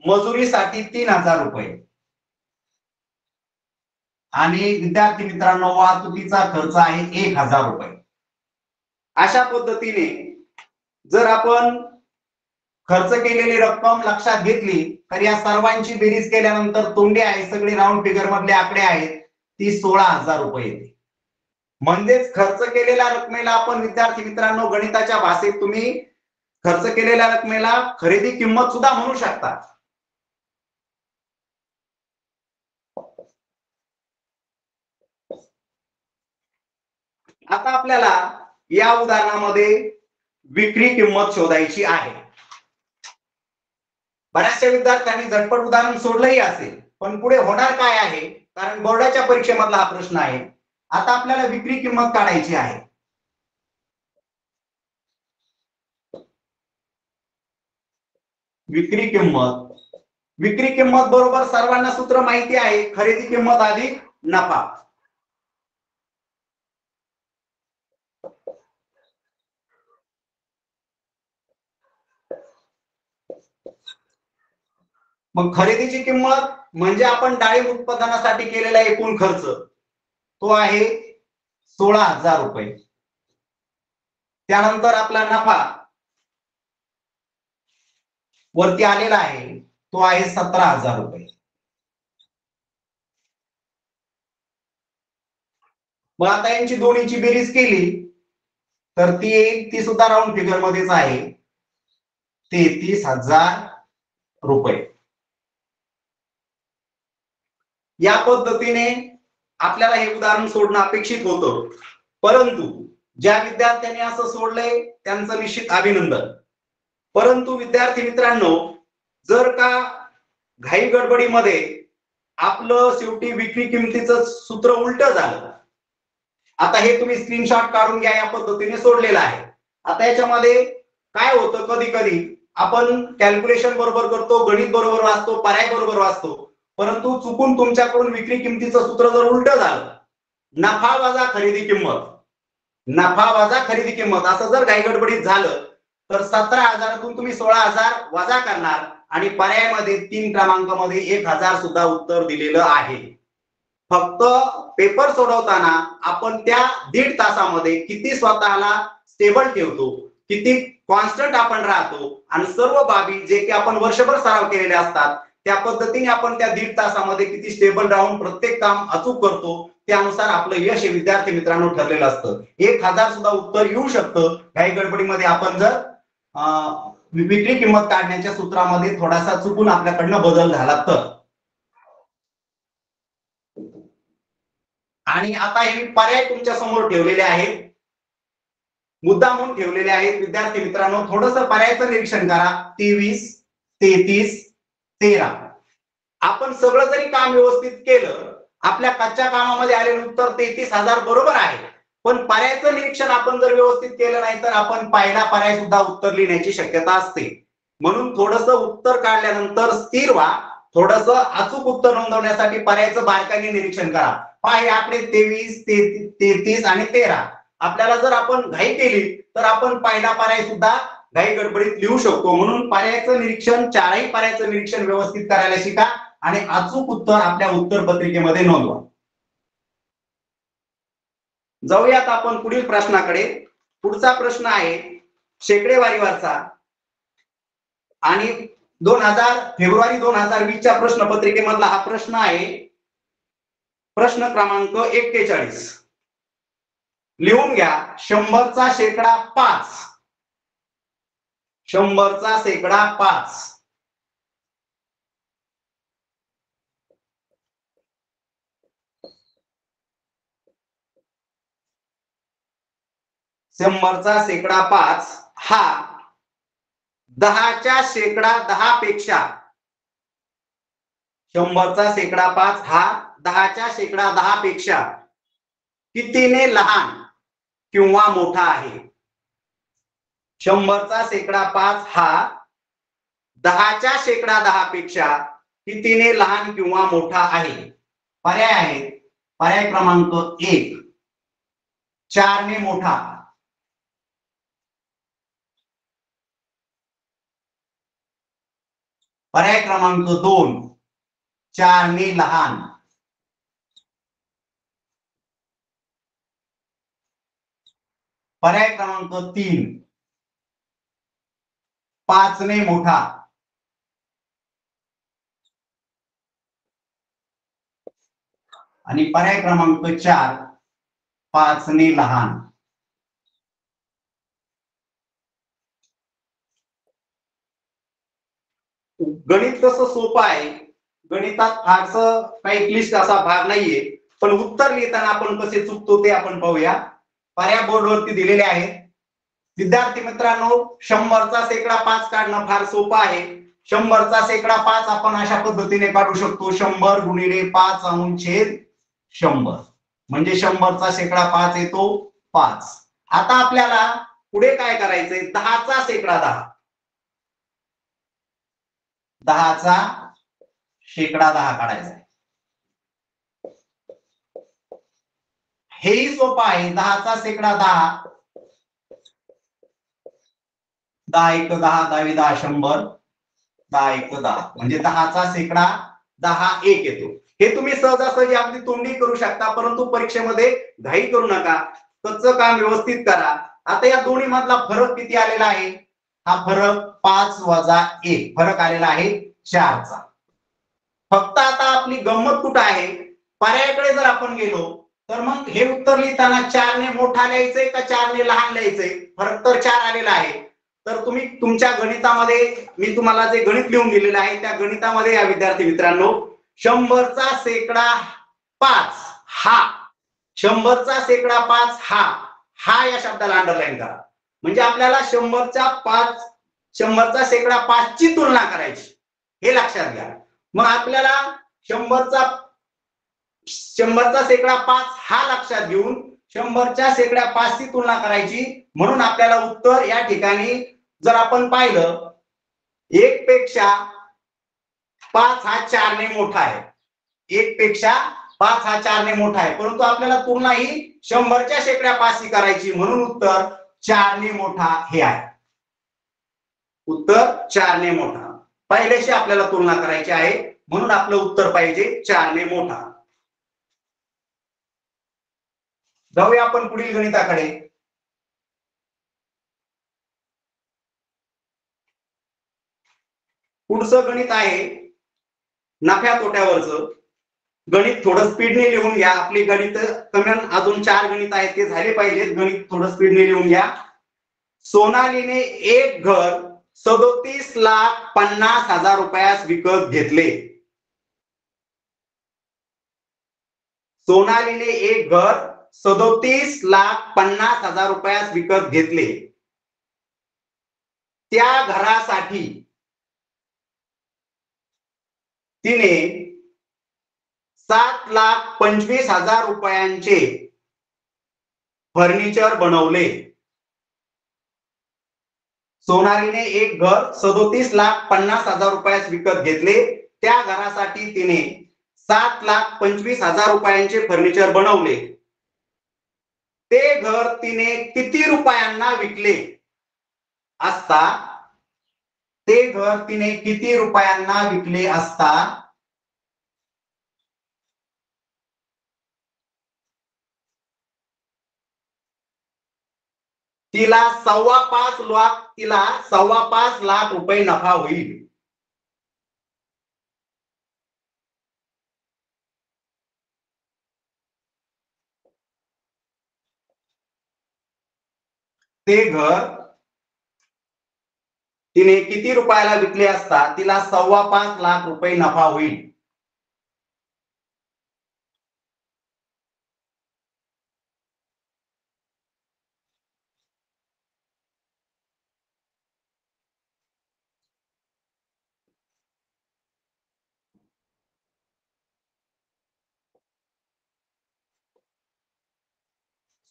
मजुरीसाठी 3,000 रुपये. आणि विद्यार्थी मित्रांनो वाहतुकीचा खर्च आहे 1,000 रुपये. अशा पद्धतीने जर आपण खर्च केलेली रक्कम लक्षात घेतली तर या सर्वांची बेरीज केल्यानंतर तोंडी आहे, सगळे राऊंड फिगर मधले आकडे आहेत, ती 16,000 रुपये येते. म्हणजेच खर्च केलेल्या रकमेला आपण विद्यार्थी मित्रांनो गणिताच्या भाषेत तुम्ही खर्च केलेल्या रकमेला खरेदी किंमत सुद्धा म्हणू शकता. आता आपल्याला या उदाहरणामध्ये विक्री किंमत शोधायची आहे. बऱ्याचशा विद्यार्थ्यांनी झटपट उदाहरण सोडलंही असेल, पण पुढे होणार काय आहे, कारण बोर्डाच्या परीक्षेमधला हा प्रश्न आहे. आता आपल्याला विक्री किंमत काढायची आहे. विक्री किंमत बरोबर सर्वांना सूत्र माहिती आहे, खरेदी किंमत अधिक नफा. मग खरेदीची किंमत म्हणजे आपण डाळिंब उत्पादनासाठी केलेला एकूण खर्च, तो आहे 16,000 रुपये. त्यानंतर आपला नफा वरती आलेला आहे, तो आहे 17,000 रुपये. मग आता यांची दोन्हीची बेरीज केली तर ती सुद्धा राऊंड फिगर मध्येच आहे, 33,000 रुपये. या पद्धतीने आपल्याला हे उदाहरण सोडणं अपेक्षित होतं, परंतु ज्या विद्यार्थ्यांनी असं सोडलंय त्यांचं निश्चित अभिनंदन. परंतु विद्यार्थी मित्रांनो जर का घाई गडबडीमध्ये आपलं शेवटी विक्री किमतीचं सूत्र उलट झालं, आता हे तुम्ही स्क्रीनशॉट काढून घ्या, या पद्धतीने सोडलेलं आहे. आता याच्यामध्ये काय होतं, कधी कधी आपण कॅल्क्युलेशन बरोबर करतो, गणित बरोबर वाचतो, पर्याय बरोबर वाचतो, परंतु चुकून तुमच्याकडून विक्री किमतीचं सूत्र जर उलट झालं, नफा वजा खरेदी किंमत असं जर घाई गडबडीत झालं तर 17,000तून तुम्ही 16,000 वजा करणार आणि पर्यायामध्ये 3 क्रमांकामध्ये 1,000 सुद्धा उत्तर दिलेलं आहे. फक्त पेपर सोडवताना आपण त्या 1.5 तासामध्ये किती स्वतःला स्टेबल ठेवतो, किती कॉन्स्टंट आपण राहतो आणि सर्व बाबी जे की आपण वर्षभर सराव केलेले असतात त्या पद्धतीने आपण त्या 1.5 तासामध्ये किती स्टेबल राहून प्रत्येक काम अचूक करतो, त्यानुसार आपलं यश हे विद्यार्थी मित्रांनो ठरलेलं असतं. 1,000 सुद्धा उत्तर येऊ शकतं काही गडबडीमध्ये आपण जर विक्री किंमत काढण्याच्या सूत्रामध्ये थोडासा चुकून आपल्याकडनं बदल झाला तर. आणि आता हे पर्याय तुमच्या समोर ठेवलेले आहेत, मुद्दा म्हणून ठेवलेले आहेत. विद्यार्थी मित्रांनो थोडंसं पर्यायाचं निरीक्षण करा. 23, 33, 13. आपण सगळं जरी काम व्यवस्थित केलं, आपल्या कच्च्या कामामध्ये आलेलं उत्तर 33,000 बरोबर आहे, पण पर्यायाचं निरीक्षण आपण जर व्यवस्थित केलं नाही तर आपण पहिला पर्याय सुद्धा उत्तर लिहिण्याची शक्यता असते. म्हणून थोडंसं उत्तर काढल्यानंतर स्थिर व्हा, थोडंसं अचूक उत्तर नोंदवण्यासाठी पर्यायाचं बारकाईने निरीक्षण करा. पहा हे आकडे 23, 33 आणि 13. आपल्याला जर आपण घाई केली तर आपण पहिला पर्याय सुद्धा घाई गडबडीत लिहू शकतो. म्हणून पर्यायाचं निरीक्षण, चारही पर्यायाचं निरीक्षण व्यवस्थित करायला शिका आणि अचूक उत्तर आपल्या उत्तर पत्रिकेमध्ये नोंदवा. जाऊयात आपण पुढील प्रश्नाकडे. पुढचा प्रश्न आहे शेकडेवारीवरचा आणि फेब्रुवारी 2020च्या प्रश्नपत्रिकेमधला हा प्रश्न आहे. प्रश्न क्रमांक 41. लिहून घ्या. 100चा शेकडा 5. 100चा शेकडा 5. शंभरचा शेकडा 5 हा 10च्या शेकडा 10 पेक्षा 100चा शेकडा 5 हा 10च्या शेकडा 10 पेक्षा कितीने लहान किंवा मोठा आहे. 100चा शेकडा 5 हा 10च्या शेकडा 10 पेक्षा कितीने लहान किंवा मोठा आहे. पर्याय आहेत. पर्याय क्रमांक 1 4 ने मोठा. पर्याय क्रमांक 2 4 ने लहान. पर्याय क्रमांक 3 5 ने मोठा. आणि पर्याय क्रमांक 4 5 ने लहान. गणित कसं सोपं आहे. गणितात फारसं काही क्लिष्ट असा भाग नाहीये, पण उत्तर लिहिताना आपण कसे चुकतो ते आपण पाहूया. पर्याय बोर्डवरती दिलेले आहेत. विद्यार्थी मित्रांनो, 100चा शेकडा 5 काढणं फार सोपं आहे. 100चा शेकडा 5 आपण अशा पद्धतीने काढू शकतो. 100 गुणिले 5 छेद 100 म्हणजे 100चा शेकडा 5 येतो 5. आता आपल्याला पुढे काय करायचंय. 10चा शेकडा 10. 10चा शेकडा 10 काढायचा आहे. हेही सोपं आहे. 10चा शेकडा 10. 10 1 10 10 10 100. 10 1 10 म्हणजे 10चा शेकडा 10 1 येतो. हे तुम्ही सहजासहजी अगदी तोंडी करू शकता, परंतु परीक्षेमध्ये घाई करू नका. कच्चं काम व्यवस्थित करा. आता या दोन्ही मधला फरक किती आलेला आहे. हा फरक 5 वजा 1 फरक आलेला आहे 4चा. फक्त आता आपली गंमत कुठं आहे. पर्यायाकडे जर आपण गेलो तर मग हे उत्तर लिहिताना 4 ने मोठा लिहायचंय का 4 ने लहान लिहायचंय. फरक तर 4 आलेला आहे. तर तुम्ही तुमच्या गणितामध्ये मी तुम्हाला जे गणित लिहून दिलेलं आहे त्या गणितामध्ये या विद्यार्थी मित्रांनो 100चा शेकडा 5 हा 100चा शेकडा 5 हा या शब्दाला अंडरलाईन करा. म्हणजे आपल्याला 100चा शेकडा 5 ची तुलना करायची. हे लक्षात घ्या. मग आपल्याला 100चा शेकडा 5 हा लक्षात घेऊन 100च्या शेकडा 5 ची तुलना करायची. म्हणून आपल्याला उत्तर या ठिकाणी जर आपण पाहिलं 1 पेक्षा 5 हा 4 ने मोठा आहे. 1 पेक्षा 5 हा 4 ने मोठा आहे. परंतु आपल्याला तुलना ही 100च्या शेकडा 5 ची करायची. म्हणून उत्तर 4 ने मोठा हे आहे. उत्तर 4 ने मोठा. पहिल्याशी आपल्याला तुलना करायची आहे. म्हणून आपलं उत्तर पाहिजे 4 ने मोठा. जाऊया आपण पुढील गणिताकडे. पुढचं गणित आहे नफ्या तोट्यावरचं गणित. थोडं स्पीडने लिहून घ्या. आपली गणित कमी अजून 4 गणित आहेत ते झाले पाहिजेत. गणित थोडं स्पीडने लिहून घ्या. सोनालीने एक घर 37,50,000 रुपयास विकत घेतले. सोनालीने एक घर 37,50,000 रुपयास विकत घेतले. त्या घरासाठी तिने 7,25,000 रुपयांचे फर्निचर बनवले. सोनालीने एक घर 37,50,000 रुपयास विकत घेतले. त्या घरासाठी तिने 7,25,000 रुपयांचे फर्निचर बनवले. ते घर तिने किती रुपयांना विकले असता. ते घर तिने किती रुपयांना विकले असता तिला 5.25 लाख रुपये नफा होईल. ते घर तिने किती रुपयाला विकले असता तिला 5.25 लाख रुपये नफा होईल?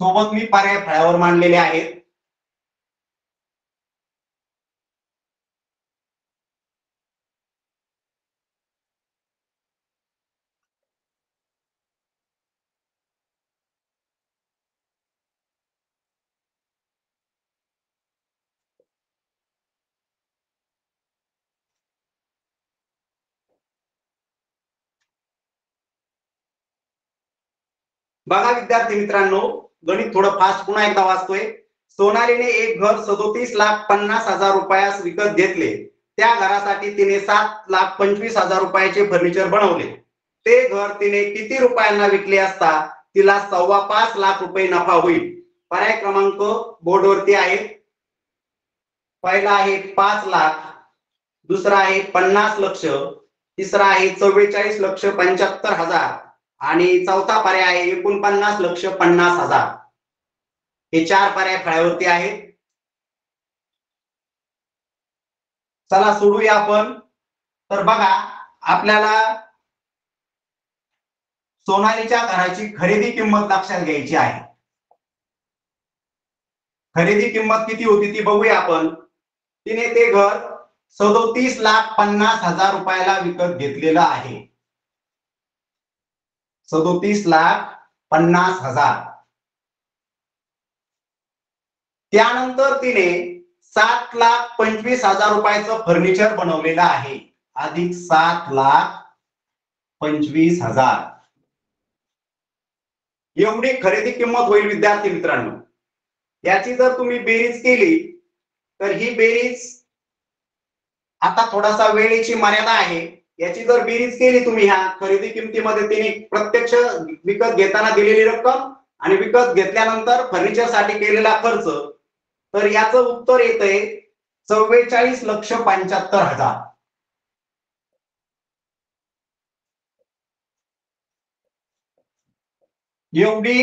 सोबत मी पर्याय फळ्यावर मांडलेले आहेत. बघा विद्यार्थी मित्रांनो, गणित थोडं फास्ट पुन्हा एकदा वाचतोय. सोनालीने एक घर 37,50,000 रुपयास विकत घेतले. त्या घरासाठी तिने 7,25,000 रुपयाचे फर्निचर बनवले. ते घर तिने किती रुपयांना विकले असता तिला 5.25 लाख रुपये नफा होईल? पर्याय क्रमांक बोर्डवरती आहे. पहिला आहे 5 लाख, दुसरा आहे 50 लक्ष, तिसरा आहे 44,75,000 आणि चौथा पर्याय आहे 49,50,000. हे 4 पर्याय फळ्यावरती आहेत. चला सोडूया आपण. तर बघा, आपल्याला सोनालीच्या घराची खरेदी किंमत लक्षात घ्यायची आहे. खरेदी किंमत किती होती ती बघूया आपण. तिने ते घर 37,50,000 रुपयाला विकत घेतलेलं आहे. 37,50,000. त्यानंतर तिने 7,25,000 रुपयाचं फर्निचर बनवलेलं आहे. अधिक 7,25,000 एवढी खरेदी किंमत होईल विद्यार्थी मित्रांनो. याची जर तुम्ही बेरीज केली तर ही बेरीज, आता थोडासा वेळेची मर्यादा आहे, याची जर बेरीज केली तुम्ही ह्या खरेदी किमतीमध्ये तिने प्रत्यक्ष विकत घेताना दिलेली रक्कम आणि विकत घेतल्यानंतर फर्निचरसाठी केलेला खर्च, तर याचं उत्तर येतंय 44,75,000. एवढी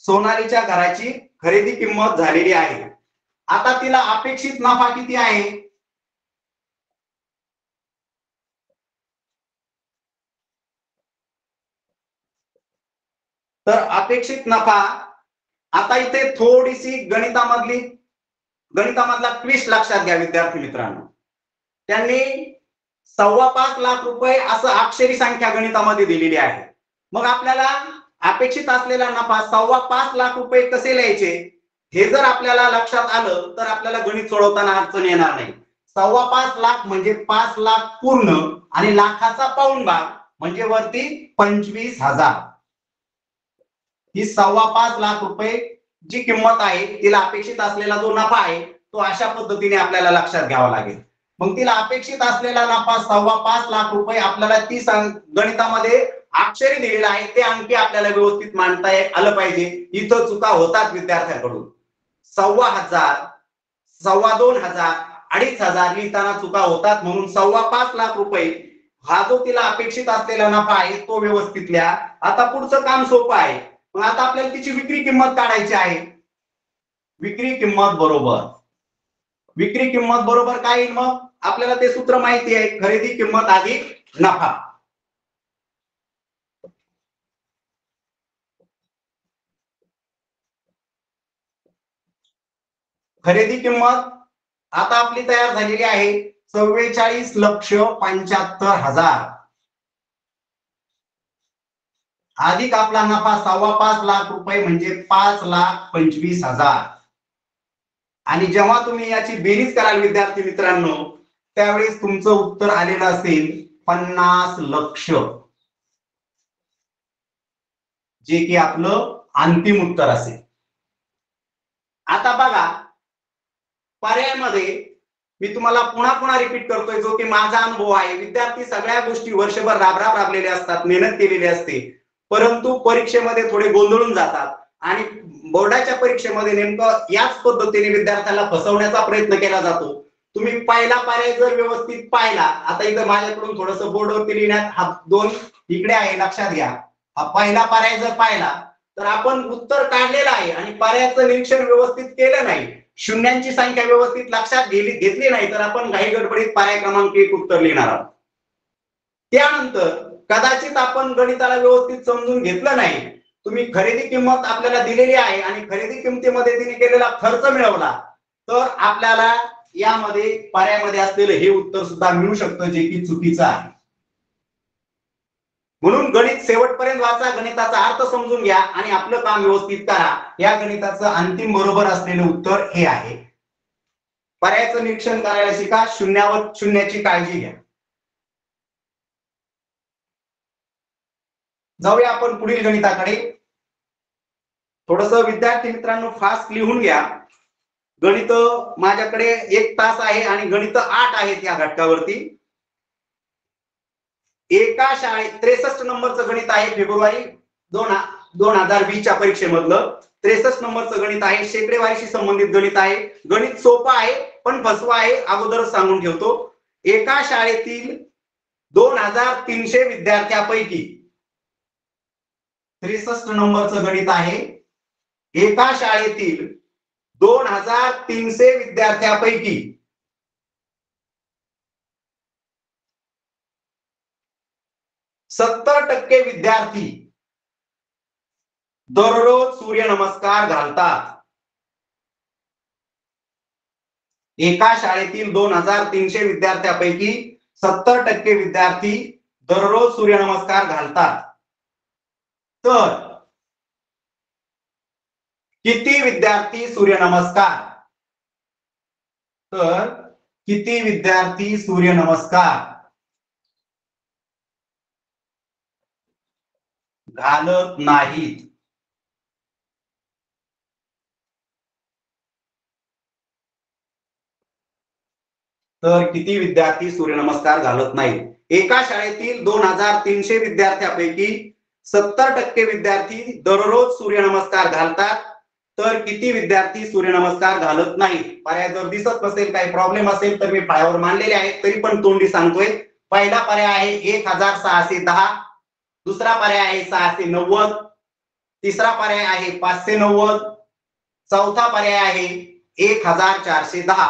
सोनालीच्या घराची खरेदी किंमत झालेली आहे. आता तिला अपेक्षित नफा किती आहे? तर अपेक्षित नफा, आता इथे थोडीशी गणितामधला ट्विस्ट लक्षात घ्या विद्यार्थी मित्रांनो. त्यांनी 5.25 लाख रुपये असं अक्षरी संख्या गणितामध्ये दिलेली आहे. मग आपल्याला अपेक्षित असलेला नफा 5.25 लाख रुपये कसे लिहायचे हे जर आपल्याला लक्षात आलं तर आपल्याला गणित सोडवताना अडचण येणार नाही. 5.25 लाख म्हणजे 5 लाख पूर्ण आणि लाखाचा पाऊण भाग म्हणजे वरती 25,000. ही 5.25 लाख रुपये जी किंमत आहे, तिला अपेक्षित असलेला जो नफा आहे तो अशा पद्धतीने आपल्याला लक्षात घ्यावा लागेल. मग तिला अपेक्षित असलेला नफा 5.25 लाख रुपये आपल्याला ती गणितामध्ये अक्षरी दिलेला आहे. ते अंकी आपल्याला व्यवस्थित मांडता आलं पाहिजे. इथं चुका होतात विद्यार्थ्यांकडून. 1,500, 2,500, 2,500 लिहिताना चुका होतात. म्हणून 5.25 लाख रुपये हा जो तिला अपेक्षित असलेला नफा आहे तो व्यवस्थित लिहा. आता पुढचं काम सोपं आहे. मग आता आपल्याला तिची विक्री किंमत काढायची आहे. विक्री किंमत बरोबर काय येईल? मग आपल्याला ते सूत्र माहिती आहे, खरेदी किंमत अधिक नफा. खरेदी किंमत आता आपली तयार झालेली आहे 44,75,000 अधिक आपला नफा 5.25 लाख रुपये म्हणजे 5,25,000. आणि जेव्हा तुम्ही याची बेरीज कराल विद्यार्थी मित्रांनो, त्यावेळेस तुमचं उत्तर आलेलं असेल 50 लक्ष, जे की आपलं अंतिम उत्तर असेल. आता बघा, पर्यायामध्ये मी तुम्हाला पुन्हा रिपीट करतोय, जो की माझा अनुभव आहे. विद्यार्थी सगळ्या गोष्टी वर्षभर राबलेले असतात, मेहनत केलेली असते, परंतु परीक्षेमध्ये थोडे गोंधळून जातात आणि बोर्डाच्या परीक्षेमध्ये नेमकं याच पद्धतीने विद्यार्थ्याला फसवण्याचा प्रयत्न केला जातो. तुम्ही पहिला पर्याय जर व्यवस्थित पाहिला, आता इथं माझ्याकडून थोडंसं बोर्डवरती लिहिण्यात हा 2 इकडे आहे, लक्षात घ्या. हा पहिला पर्याय जर पाहिला तर आपण उत्तर काढलेलं आहे आणि पर्यायाचं निरीक्षण व्यवस्थित केलं नाही, शून्यांची संख्या व्यवस्थित लक्षात घेतली नाही, तर आपण घाई गडबडीत पर्याय क्रमांक 1 उत्तर लिहिणार आहोत. त्यानंतर कदाचित आपण गणिताला व्यवस्थित समजून घेतलं नाही, तुम्ही खरेदी किंमत आपल्याला दिलेली आहे आणि खरेदी किमतीमध्ये तिने केलेला खर्च मिळवला, तर आपल्याला यामध्ये पर्यायामध्ये असलेलं हे उत्तर सुद्धा मिळू शकतं, जे की चुकीचं आहे. म्हणून गणित शेवटपर्यंत वाचा, गणिताचा अर्थ समजून घ्या आणि आपलं काम व्यवस्थित करा. या गणिताचं अंतिम बरोबर असलेलं उत्तर हे आहे. पर्यायाचं निरीक्षण करायला शिका, शून्याची काळजी घ्या. जाऊया आपण पुढील गणिताकडे. थोडंसं विद्यार्थी मित्रांनो फास्ट लिहून घ्या. गणित माझ्याकडे 1 तास आहे आणि गणित 8 आहेत या घटकावरती. एका शाळेत 63 नंबरचं गणित आहे, फेब्रुवारी 2020 च्या परीक्षेमधलं 63 नंबरचं गणित आहे, शेकडेवारीशी संबंधित गणित आहे. गणित सोपं आहे पण फसवं आहे, अगोदरच सांगून ठेवतो. एका शाळेतील 2300 विद्यार्थ्यांपैकी 63 नंबरचं गणित आहे. एका शाळेतील 2300 विद्यार्थ्यांपैकी 70% विद्यार्थी दररोज सूर्यनमस्कार घालतात. एका शाळेतील 2300 विद्यार्थ्यांपैकी 70% विद्यार्थी दररोज सूर्यनमस्कार घालतात. तर किती विद्यार्थी सूर्यनमस्कार घालत नाहीत? तर किती विद्यार्थी सूर्यनमस्कार घालत नाहीत? एका शाळेतील 2300 विद्यार्थ्यांपैकी 70% विद्यार्थी दररोज सूर्यनमस्कार घालतात. तर किती विद्यार्थी सूर्यनमस्कार घालत नाहीत? पर्याय जर दिसत नसेल, काही प्रॉब्लेम असेल तर मी फळ्यावर मांडलेले आहेत, तरी पण तोंडी सांगतोय. पहिला पर्याय आहे 1610, दुसरा पर्याय आहे 690, तिसरा पर्याय आहे 590, चौथा पर्याय आहे 1410.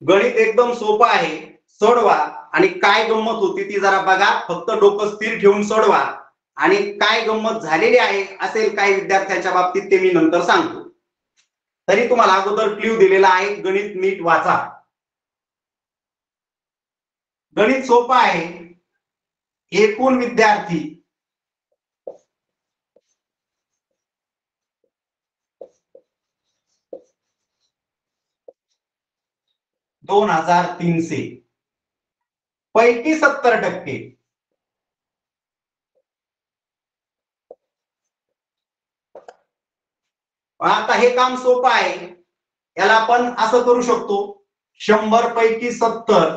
गणित एकदम सोपं आहे, सोडवा आणि काय गंमत होती ती जरा बघा. फक्त डोकं स्थिर ठेवून सोडवा आणि काय गंमत झालेली आहे असेल काही विद्यार्थ्यांच्या बाबतीत ते मी नंतर सांगतो. तरी तुम्हाला अगोदर क्ल्यू दिलेला आहे, गणित नीट वाचा. गणित सोपं आहे. एकूण विद्यार्थी 2300 पैकी 70%. आता हे काम सोपं आहे, याला आपण असं करू शकतो, 100 पैकी 70,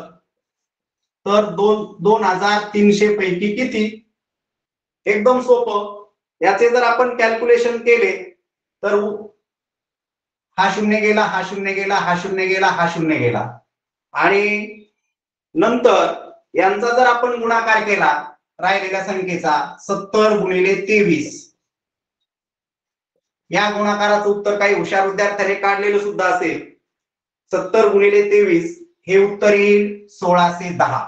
तर 2300 पैकी किती? एकदम सोपं. याचे जर आपण कॅल्क्युलेशन केले तर हा शून्य गेला, हा शून्य गेला, हा शून्य गेला, हा शून्य गेला आणि नंतर यांचा जर आपण गुणाकार केला राहिलेल्या संख्येचा 70 गुणिले 23, या गुणाकाराचं उत्तर काही हुशार विद्यार्थ्याने काढलेलं सुद्धा असेल. 70 गुणिले 23 हे उत्तर येईल 1610.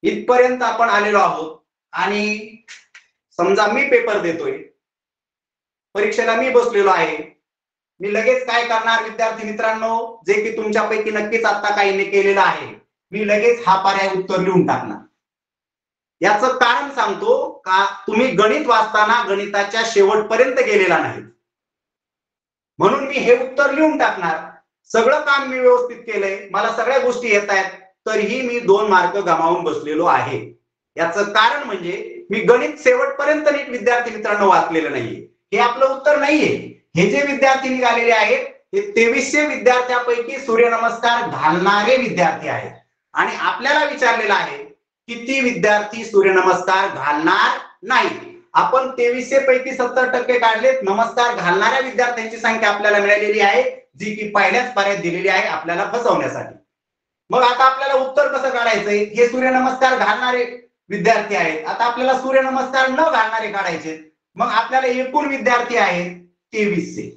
इथपर्यंत आपण आलेलो आहोत आणि समजा मी पेपर देतोय, परीक्षेला मी बसलेलो आहे. मी लगेच काय करणार विद्यार्थी मित्रांनो, जे की तुमच्यापैकी नक्कीच आता काहीने केलेलं आहे, मी लगेच हा पर्याय उत्तर लिहून टाकणार. याचं कारण सांगतो का, तुम्ही गणित वाचताना गणिताच्या शेवटपर्यंत गेलेला नाही, म्हणून मी हे उत्तर लिहून टाकणार. सगळं काम मी व्यवस्थित केलंय, मला सगळ्या गोष्टी येत आहेत, तरीही मी 2 मार्क गमावून बसलेलो आहे. याचं कारण म्हणजे मी गणित शेवटपर्यंत नीट विद्यार्थी मित्रांनो वाचलेलं नाहीये. हे आपलं उत्तर नाहीये. हे जे विद्यार्थी निघालेले आहेत हे 2300 विद्यार्थ्यांपैकी सूर्यनमस्कार घालणारे विद्यार्थी आहेत. आणि आपल्याला विचारलेलं आहे किती विद्यार्थी सूर्यनमस्कार घालणार नाही. आपण 2300 पैकी 70% काढलेत. नमस्कार घालणाऱ्या विद्यार्थ्यांची संख्या आपल्याला मिळालेली आहे, जी की पहिल्याच पर्यायात दिलेली आहे आपल्याला फसवण्यासाठी. मग आता आपल्याला उत्तर कसं काढायचंय? हे सूर्यनमस्कार घालणारे विद्यार्थी आहेत. आता आपल्याला सूर्यनमस्कार न घालणारे काढायचे. मग आपल्याला एकूण विद्यार्थी आहेत 2300.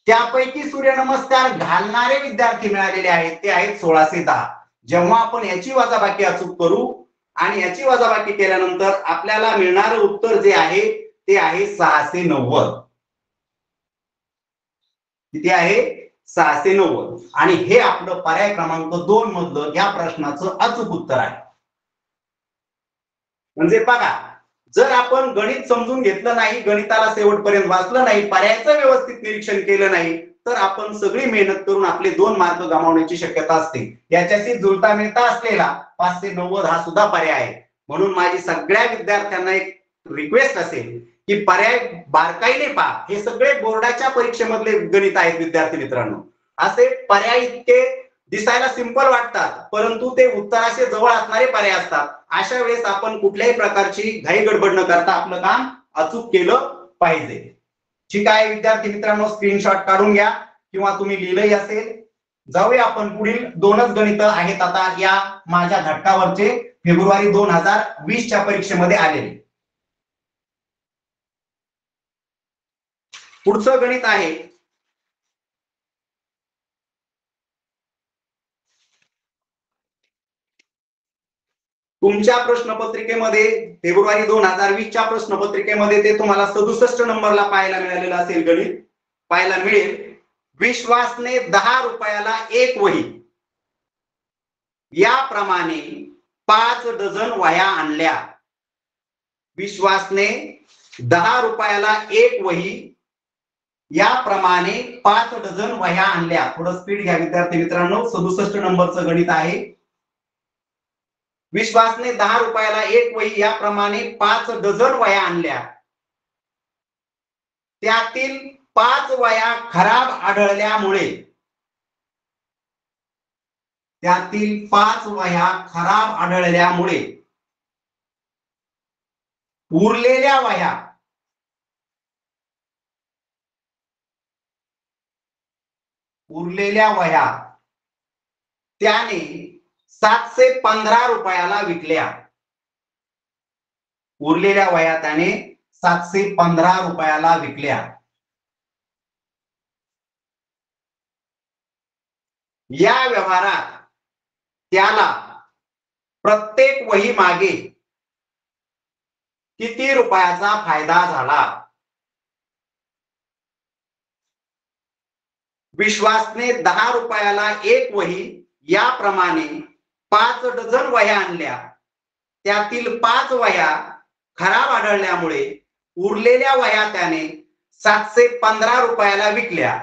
त्यापैकी सूर्यनमस्कार घालणारे विद्यार्थी मिळालेले आहेत ते आहेत 1610. जेव्हा आपण याची वजाबाकी अचूक करू आणि याची वजाबाकी केल्यानंतर आपल्याला मिळणारे उत्तर जे आहे ते आहे 690. किती आहे? 690. आणि हे आपलं पर्याय क्रमांक 2 मधलं या प्रश्नाचं अचूक उत्तर आहे. म्हणजे बघा, जर आपण गणित समजून घेतलं नाही, गणिताला शेवटपर्यंत वाचलं नाही, पर्यायाचं व्यवस्थित निरीक्षण केलं नाही, तर आपण सगळी मेहनत करून आपले 2 मार्क गमावण्याची शक्यता असते. याच्याशी जुळता मिळता असलेला 590 हा सुद्धा पर्याय आहे. म्हणून माझी सगळ्या विद्यार्थ्यांना एक रिक्वेस्ट असेल की पर्याय बारकाईने पहा. हे सगळे बोर्डाच्या परीक्षेमधले गणित आहेत विद्यार्थी मित्रांनो. असे पर्याय इतके दिसायला सिंपल वाटतात, परंतु ते उत्तराशी जवळ असणारे पर्याय असतात. अशा वेळेस आपण कुठल्याही प्रकारची घाई गडबड न करता आपलं काम अचूक केलं पाहिजे. ठीक आहे विद्यार्थी मित्रांनो, स्क्रीनशॉट काढून घ्या किंवा तुम्ही लिहिलंही असेल. जाऊया आपण पुढील 2च गणित आहेत आता या माझ्या घटकावरचे, फेब्रुवारी 2020 च्या परीक्षेमध्ये आलेले. पुढचं गणित आहे तुमच्या प्रश्नपत्रिकेमध्ये फेब्रुवारी 2020 च्या प्रश्नपत्रिकेमध्ये ते तुम्हाला 67 नंबरला पाहायला मिळालेलं असेल. गणित पाहायला मिळेल, विश्वासने 10 रुपयाला एक वही याप्रमाणे 5 डझन वह्या आणल्या. विश्वासने 10 रुपयाला एक वही याप्रमाणे 5 डझन वह्या आणल्या. थोडं स्पीड घ्या विद्यार्थी मित्रांनो, 67 नंबरचं गणित आहे. विश्वासने 10 रुपयाला एक वही याप्रमाणे 5 डझन वह्या आणल्या. त्यातील 5 वह्या खराब आढळल्यामुळे उरलेल्या वह्या त्याने 715 रुपयाला विकल्या. उरलेल्या वह्या त्याने 715 रुपयाला विकल्या. या व्यवहारात त्याला प्रत्येक वही मागे किती रुपयाचा फायदा झाला? विश्वासने 10 रुपयाला एक वही याप्रमाणे 5 डझन वह्या आणल्या. त्यातील 5 वह्या खराब आढळल्यामुळे उरलेल्या वह्या त्याने 715 रुपयाला विकल्या.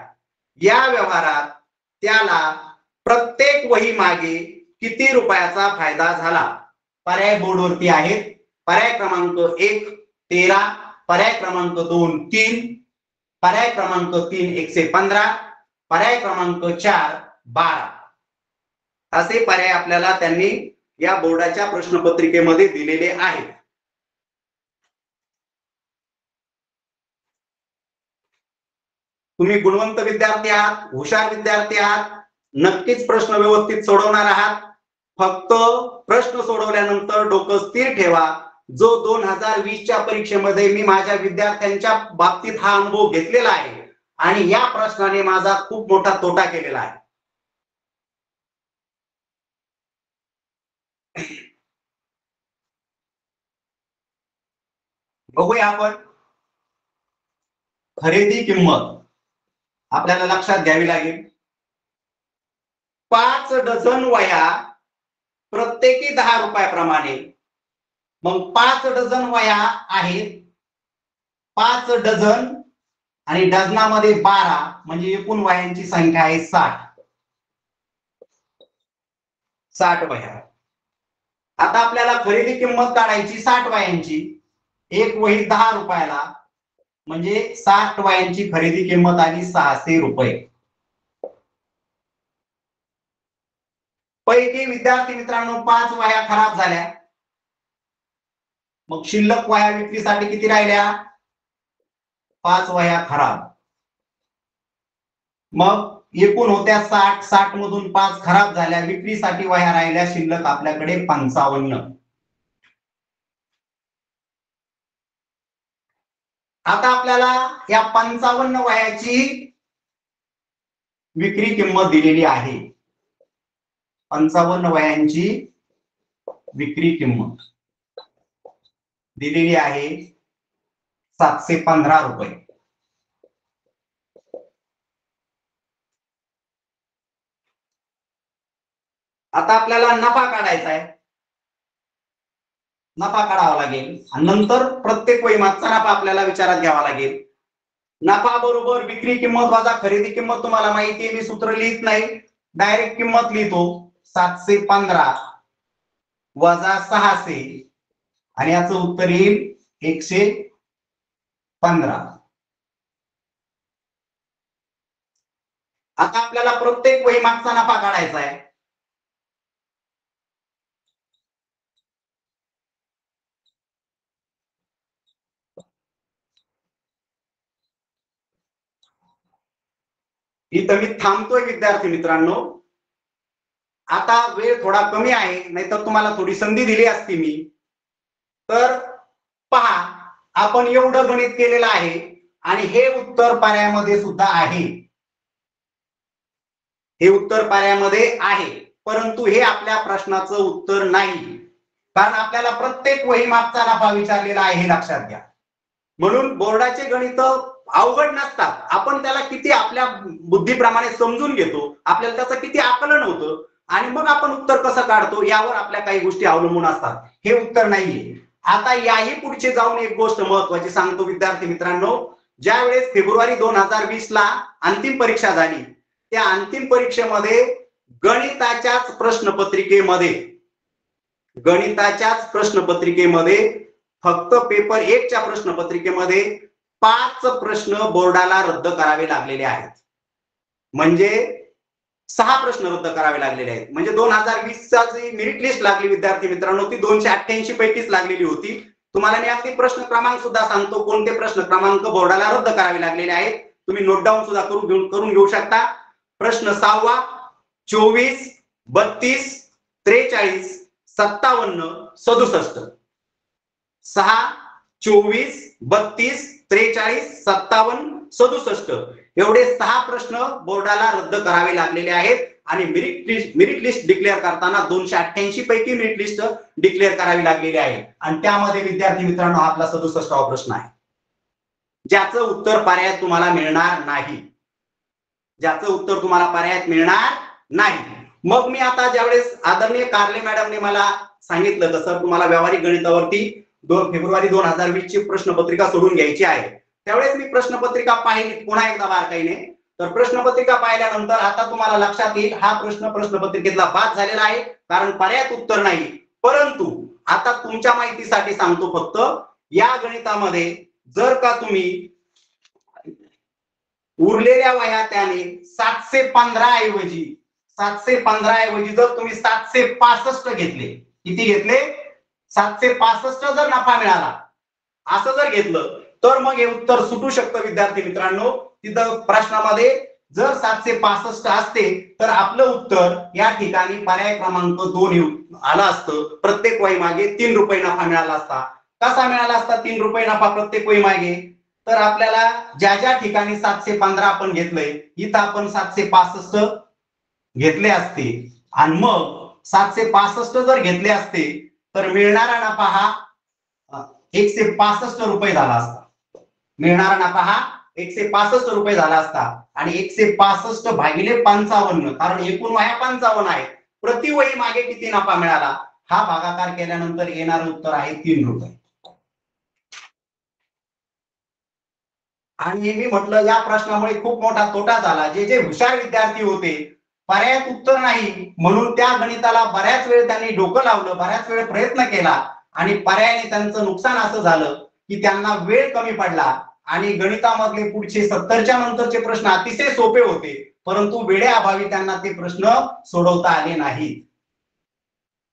या व्यवहारात त्याला प्रत्येक वही मागे किती रुपयाचा फायदा झाला? पर्याय बोर्डवरती आहेत. पर्याय क्रमांक 1 13, पर्याय क्रमांक 2 3, पर्याय क्रमांक 3 115, पर्याय क्रमांक 4 12. असे पर्याय आपल्याला त्यांनी या बोर्डाच्या प्रश्नपत्रिकेमध्ये दिलेले आहेत. तुम्ही गुणवंत विद्यार्थी आहात, हुशार विद्यार्थी आहात, नक्कीच प्रश्न व्यवस्थित सोडवणार आहात. फक्त प्रश्न सोडवल्यानंतर डोकं स्थिर ठेवा. जो 2020 च्या परीक्षेमध्ये मी माझ्या विद्यार्थ्यांच्या बाबतीत हा अनुभव घेतलेला आहे आणि या प्रश्नाने माझा खूप मोठा तोटा केलेला आहे. बघूया आपण. खरेदी किंमत आपल्याला लक्षात घ्यावी लागेल. 5 डझन वह्या प्रत्येकी 10 रुपयाप्रमाणे. मग 5 डझन वह्या आहेत, 5 डझन आणि डझनामध्ये 12 म्हणजे एकूण वह्यांची संख्या आहे 60 वह्या. आता आपल्याला खरेदी किंमत काढायची 60 वह्यांची. एक वही 10 रुपयाला म्हणजे 60 वह्यांची खरेदी किंमत आली 600 रुपये. पैकी विद्यार्थी मित्रांनो 5 वह्या खराब झाल्या, मग शिल्लक वह्या विक्रीसाठी किती राहिल्या? 5 वह्या खराब. मग एकूण होत्या 60, 60 मधून 5 खराब झाल्या, विक्रीसाठी वह्या राहिल्या शिल्लक आपल्याकडे 55. आता आपल्याला या 55 वह्याची विक्री किंमत दिलेली आहे. 55 वह्यांची विक्री किंमत दिलेली आहे 715 रुपये. आता आपल्याला नफा काढायचा आहे, नफा काढावा लागेल आणि नंतर प्रत्येक वही मागचा नफा आपल्याला विचारात घ्यावा लागेल. नफा बरोबर विक्री किंमत वजा खरेदी किंमत तुम्हाला माहिती आहे, मी सूत्र लिहित नाही, डायरेक्ट किंमत लिहितो. 715 वजा 600 आणि याचं उत्तर येईल 115. आता आपल्याला प्रत्येक वही मागचा नफा काढायचा आहे. इथं मी थांबतोय विद्यार्थी मित्रांनो. आता वेळ थोडा कमी आहे, नाहीतर तुम्हाला थोडी संधी दिली असती मी. तर पहा, आपण एवढं गणित केलेलं आहे आणि हे उत्तर पर्यायामध्ये सुद्धा आहे. हे उत्तर पर्यायामध्ये आहे, परंतु हे आपल्या प्रश्नाचं उत्तर नाही, कारण आपल्याला प्रत्येक वही मागचा नफा विचारलेला आहे हे लक्षात घ्या. म्हणून बोर्डाचे गणित अवघड नसतात, आपण त्याला किती आपल्या बुद्धीप्रमाणे समजून घेतो, आपल्याला त्याचं किती आकलन होतं आणि मग आपण उत्तर कसं काढतो यावर आपल्या काही गोष्टी अवलंबून असतात. हे उत्तर नाहीये. आता याही पुढचे जाऊन एक गोष्ट महत्वाची सांगतो विद्यार्थी मित्रांनो. ज्या वेळेस फेब्रुवारी 2020 ला अंतिम परीक्षा झाली, त्या अंतिम परीक्षेमध्ये गणिताच्याच प्रश्नपत्रिकेमध्ये फक्त पेपर 1 च्या प्रश्नपत्रिकेमध्ये 5 प्रश्न बोर्डाला रद्द करावे लागलेले आहेत. म्हणजे 6 प्रश्न रद्द करावे लागलेले आहेत. म्हणजे 2020 चा जी मेरिट लिस्ट लागली विद्यार्थी मित्रांनो, ती 288 पैकीच लागलेली होती. तुम्हाला मी अगदी प्रश्न क्रमांक सुद्धा सांगतो, कोणते प्रश्न क्रमांक बोर्डाला रद्द करावे लागलेले आहेत. तुम्ही नोट डाऊन सुद्धा करून घेऊ शकता. प्रश्न 6वा, 24, 32, 43, 57, 67. 6, 24, 32, 43, 57, 67 एवढे 6 प्रश्न बोर्डाला रद्द करावे लागलेले आहेत. आणि मेरिट लिस्ट डिक्लेअर करताना 288 पैकी मेरिट लिस्ट डिक्लेअर करावी लागलेली आहे. आणि त्यामध्ये विद्यार्थी मित्रांनो हा आपला 67वा प्रश्न आहे, ज्याचं उत्तर पर्यायात तुम्हाला मिळणार नाही. मग मी आता ज्यावेळेस आदरणीय कारले मॅडमने मला सांगितलं की सर तुम्हाला व्यावहारिक गणितावरती 2 फेब्रुवारी 2020 ची प्रश्नपत्रिका सोडून घ्यायची आहे, त्यावेळेस मी प्रश्नपत्रिका पाहिली पुन्हा एकदा बारकाईने. तर प्रश्नपत्रिका पाहिल्यानंतर आता तुम्हाला लक्षात येईल हा प्रश्न प्रश्नपत्रिकेतला बाद झालेला आहे, कारण पर्यायात उत्तर नाही. परंतु आता तुमच्या माहितीसाठी सांगतो, फक्त या गणितामध्ये जर का तुम्ही उरलेल्या वह्या त्याने 715 ऐवजी जर तुम्ही 765 घेतले, किती घेतले? 765 जर नफा मिळाला असं जर घेतलं तर मग हे उत्तर सुटू शकतं विद्यार्थी मित्रांनो. तिथं प्रश्नामध्ये जर 765 असते तर आपलं उत्तर या ठिकाणी पर्याय क्रमांक 2 आलं असतं. प्रत्येक वही मागे 3 रुपये नफा मिळाला असता. कसा मिळाला असता 3 रुपये नफा प्रत्येक वही मागे? तर आपल्याला ज्या ठिकाणी 715 आपण घेतलंय इथं आपण 765 घेतले असते आणि मग 765 जर घेतले असते तर मिळणारा नफा हा 165 रुपये झाला असता. मिळणारा नफा हा 165 रुपये झाला असता. आणि 165 भागिले 55, कारण एकूण वह्या 55 आहेत, प्रति वही मागे किती नफा मिळाला हा भागाकार केल्यानंतर येणारे उत्तर आहे 3 रुपये. आणि मी म्हटलं या प्रश्नामुळे खूप मोठा तोटा झाला. जे हुशार विद्यार्थी होते, पर्यायात उत्तर नाही म्हणून त्या गणिताला बऱ्याच वेळ त्यांनी डोकं लावलं, बऱ्याच वेळ प्रयत्न केला आणि पर्यायाने त्यांचं नुकसान असं झालं की त्यांना वेळ कमी पडला आणि गणितामधले पुढचे 70च्या नंतरचे प्रश्न अतिशय सोपे होते, परंतु वेळेअभावी त्यांना ते प्रश्न सोडवता आले नाहीत.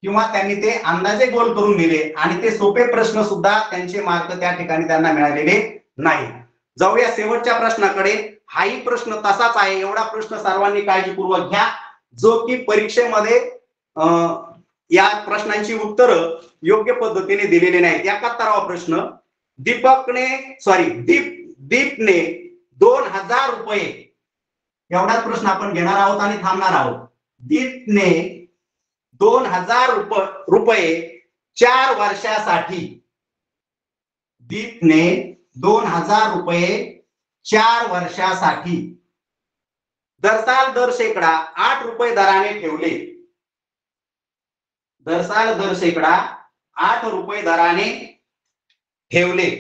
किंवा त्यांनी ते अंदाजे गोल करून दिले आणि ते सोपे प्रश्न सुद्धा त्यांचे मार्क त्या ठिकाणी त्यांना मिळालेले नाही. जाऊया शेवटच्या प्रश्नाकडे. हाही प्रश्न तसाच आहे. एवढा प्रश्न सर्वांनी काळजीपूर्वक घ्या जो की परीक्षेमध्ये या प्रश्नांची उत्तर योग्य पद्धतीने दिलेली नाहीत. 71वा प्रश्न. दीपने 2000 रुपये, एवढाच प्रश्न आपण घेणार आहोत आणि थांबणार आहोत. दीपने 2000 रुपये 4 वर्षासाठी, दीपने 2000 रुपये 4 वर्षासाठी दरसाल दर शेकडा 8 रुपये दराने ठेवले. दरसाल दर शेकडा 8 रुपये दराने ठेवले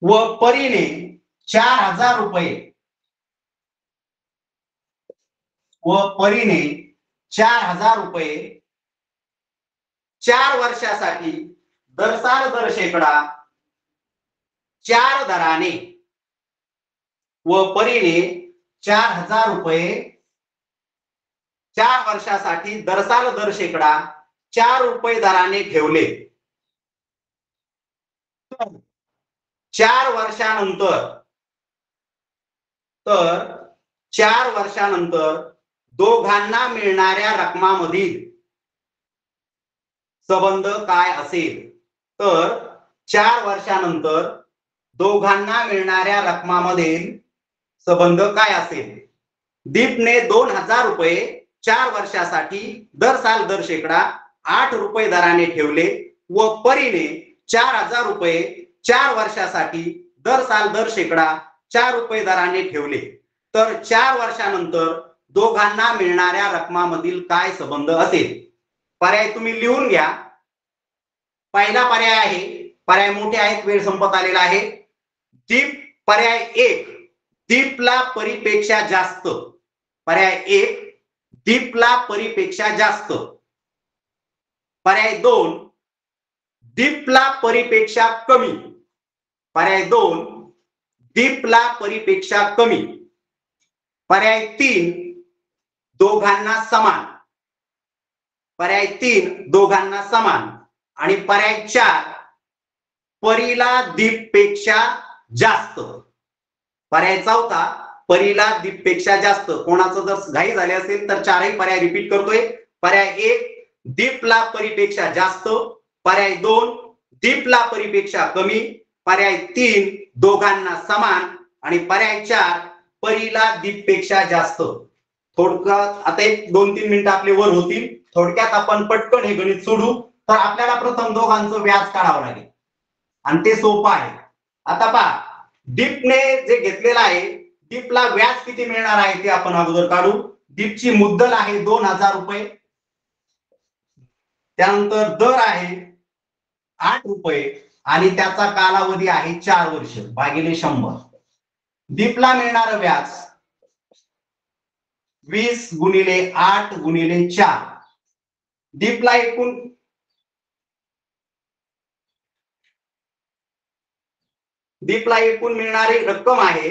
व परीने 4000 रुपये, व परीने 4000 रुपये 4 वर्षासाठी दरसाल दर शेकडा 4 दराने, व परीने 4000 रुपये 4 वर्षासाठी दरसाल दर शेकडा 4 रुपये दराने ठेवले. 4 वर्षानंतर, तर 4 वर्षानंतर दोघांना मिळणाऱ्या रकमामधील संबंध काय असेल? तर 4 वर्षानंतर दोघांना मिळणाऱ्या रकमामधील संबंध काय असेल? दीपने 2000 रुपये 4 वर्षासाठी दर साल दर शेकडा 8 रुपये दराने ठेवले व परीने 4000 रुपये 4 वर्षासाठी दर साल दर शेकडा 4 रुपये दराने ठेवले. तर 4 वर्षानंतर दोघांना मिळणाऱ्या रकमामधील काय संबंध असेल? पर्याय तुम्ही लिहून घ्या. पहिला पर्याय आहे, पर्याय मोठे आहेत, वेळ संपत आलेला आहे. दीप, पर्याय 1, दीपला परीपेक्षा जास्त. पर्याय 1, दीपला परीपेक्षा जास्त. पर्याय 2, दीपला परीपेक्षा कमी. पर्याय 2, दीपला परीपेक्षा कमी. पर्याय 3, दोघांना समान. पर्याय 3, दोघांना समान. आणि पर्याय 4, परीला दीपपेक्षा जास्त. पर्याय 4, परीला दीपपेक्षा जास्त. कोणाचं जर घाई झाली असेल तर चारही पर्याय रिपीट करतोय. पर्याय 1, दीपला परीपेक्षा जास्त. पर्याय 2, दीपला परीपेक्षा कमी. पर्याय 3, दोघांना समान. आणि पर्याय 4, परीला दीपपेक्षा जास्त. थोडक्यात आता 1-2-3 मिनिटं आपले वर होतील. थोडक्यात आपण पटकन हे गणित सोडू. तर आपल्याला प्रथम दोघांचं व्याज काढावं लागेल आणि ते सोपं आहे. आता पहा, दीपने जे घेतलेलं आहे, दीपला व्याज किती मिळणार आहे ते आपण अगोदर काढू. दीपची मुद्दल आहे 2000 रुपये. त्यानंतर दर आहे 8 रुपये आणि त्याचा कालावधी आहे 4 वर्ष भागिले 100. दीपला मिळणारं व्याज 20 गुणिले 8 गुणिले 4. दीपला एकूण मिळणारी रक्कम आहे,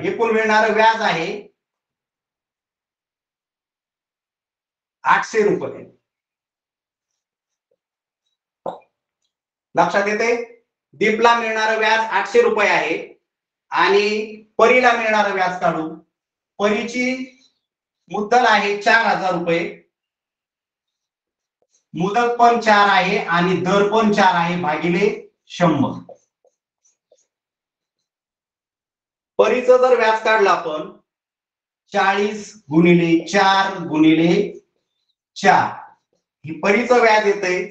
एकूण मिळणारं व्याज आहे 800 रुपये. लक्षात येते? दीपला मिळणारं व्याज 800 रुपये आहे आणि परीला मिळणारं व्याज काढू. परीची मुद्दल आहे 4000 रुपये. मुदत पण 4 आहे आणि दर पण 4 आहे भागिले 100. परीचं जर व्याज काढलं आपण 40 गुणिले 4 गुणिले 4, ही परीचं व्याज येतंय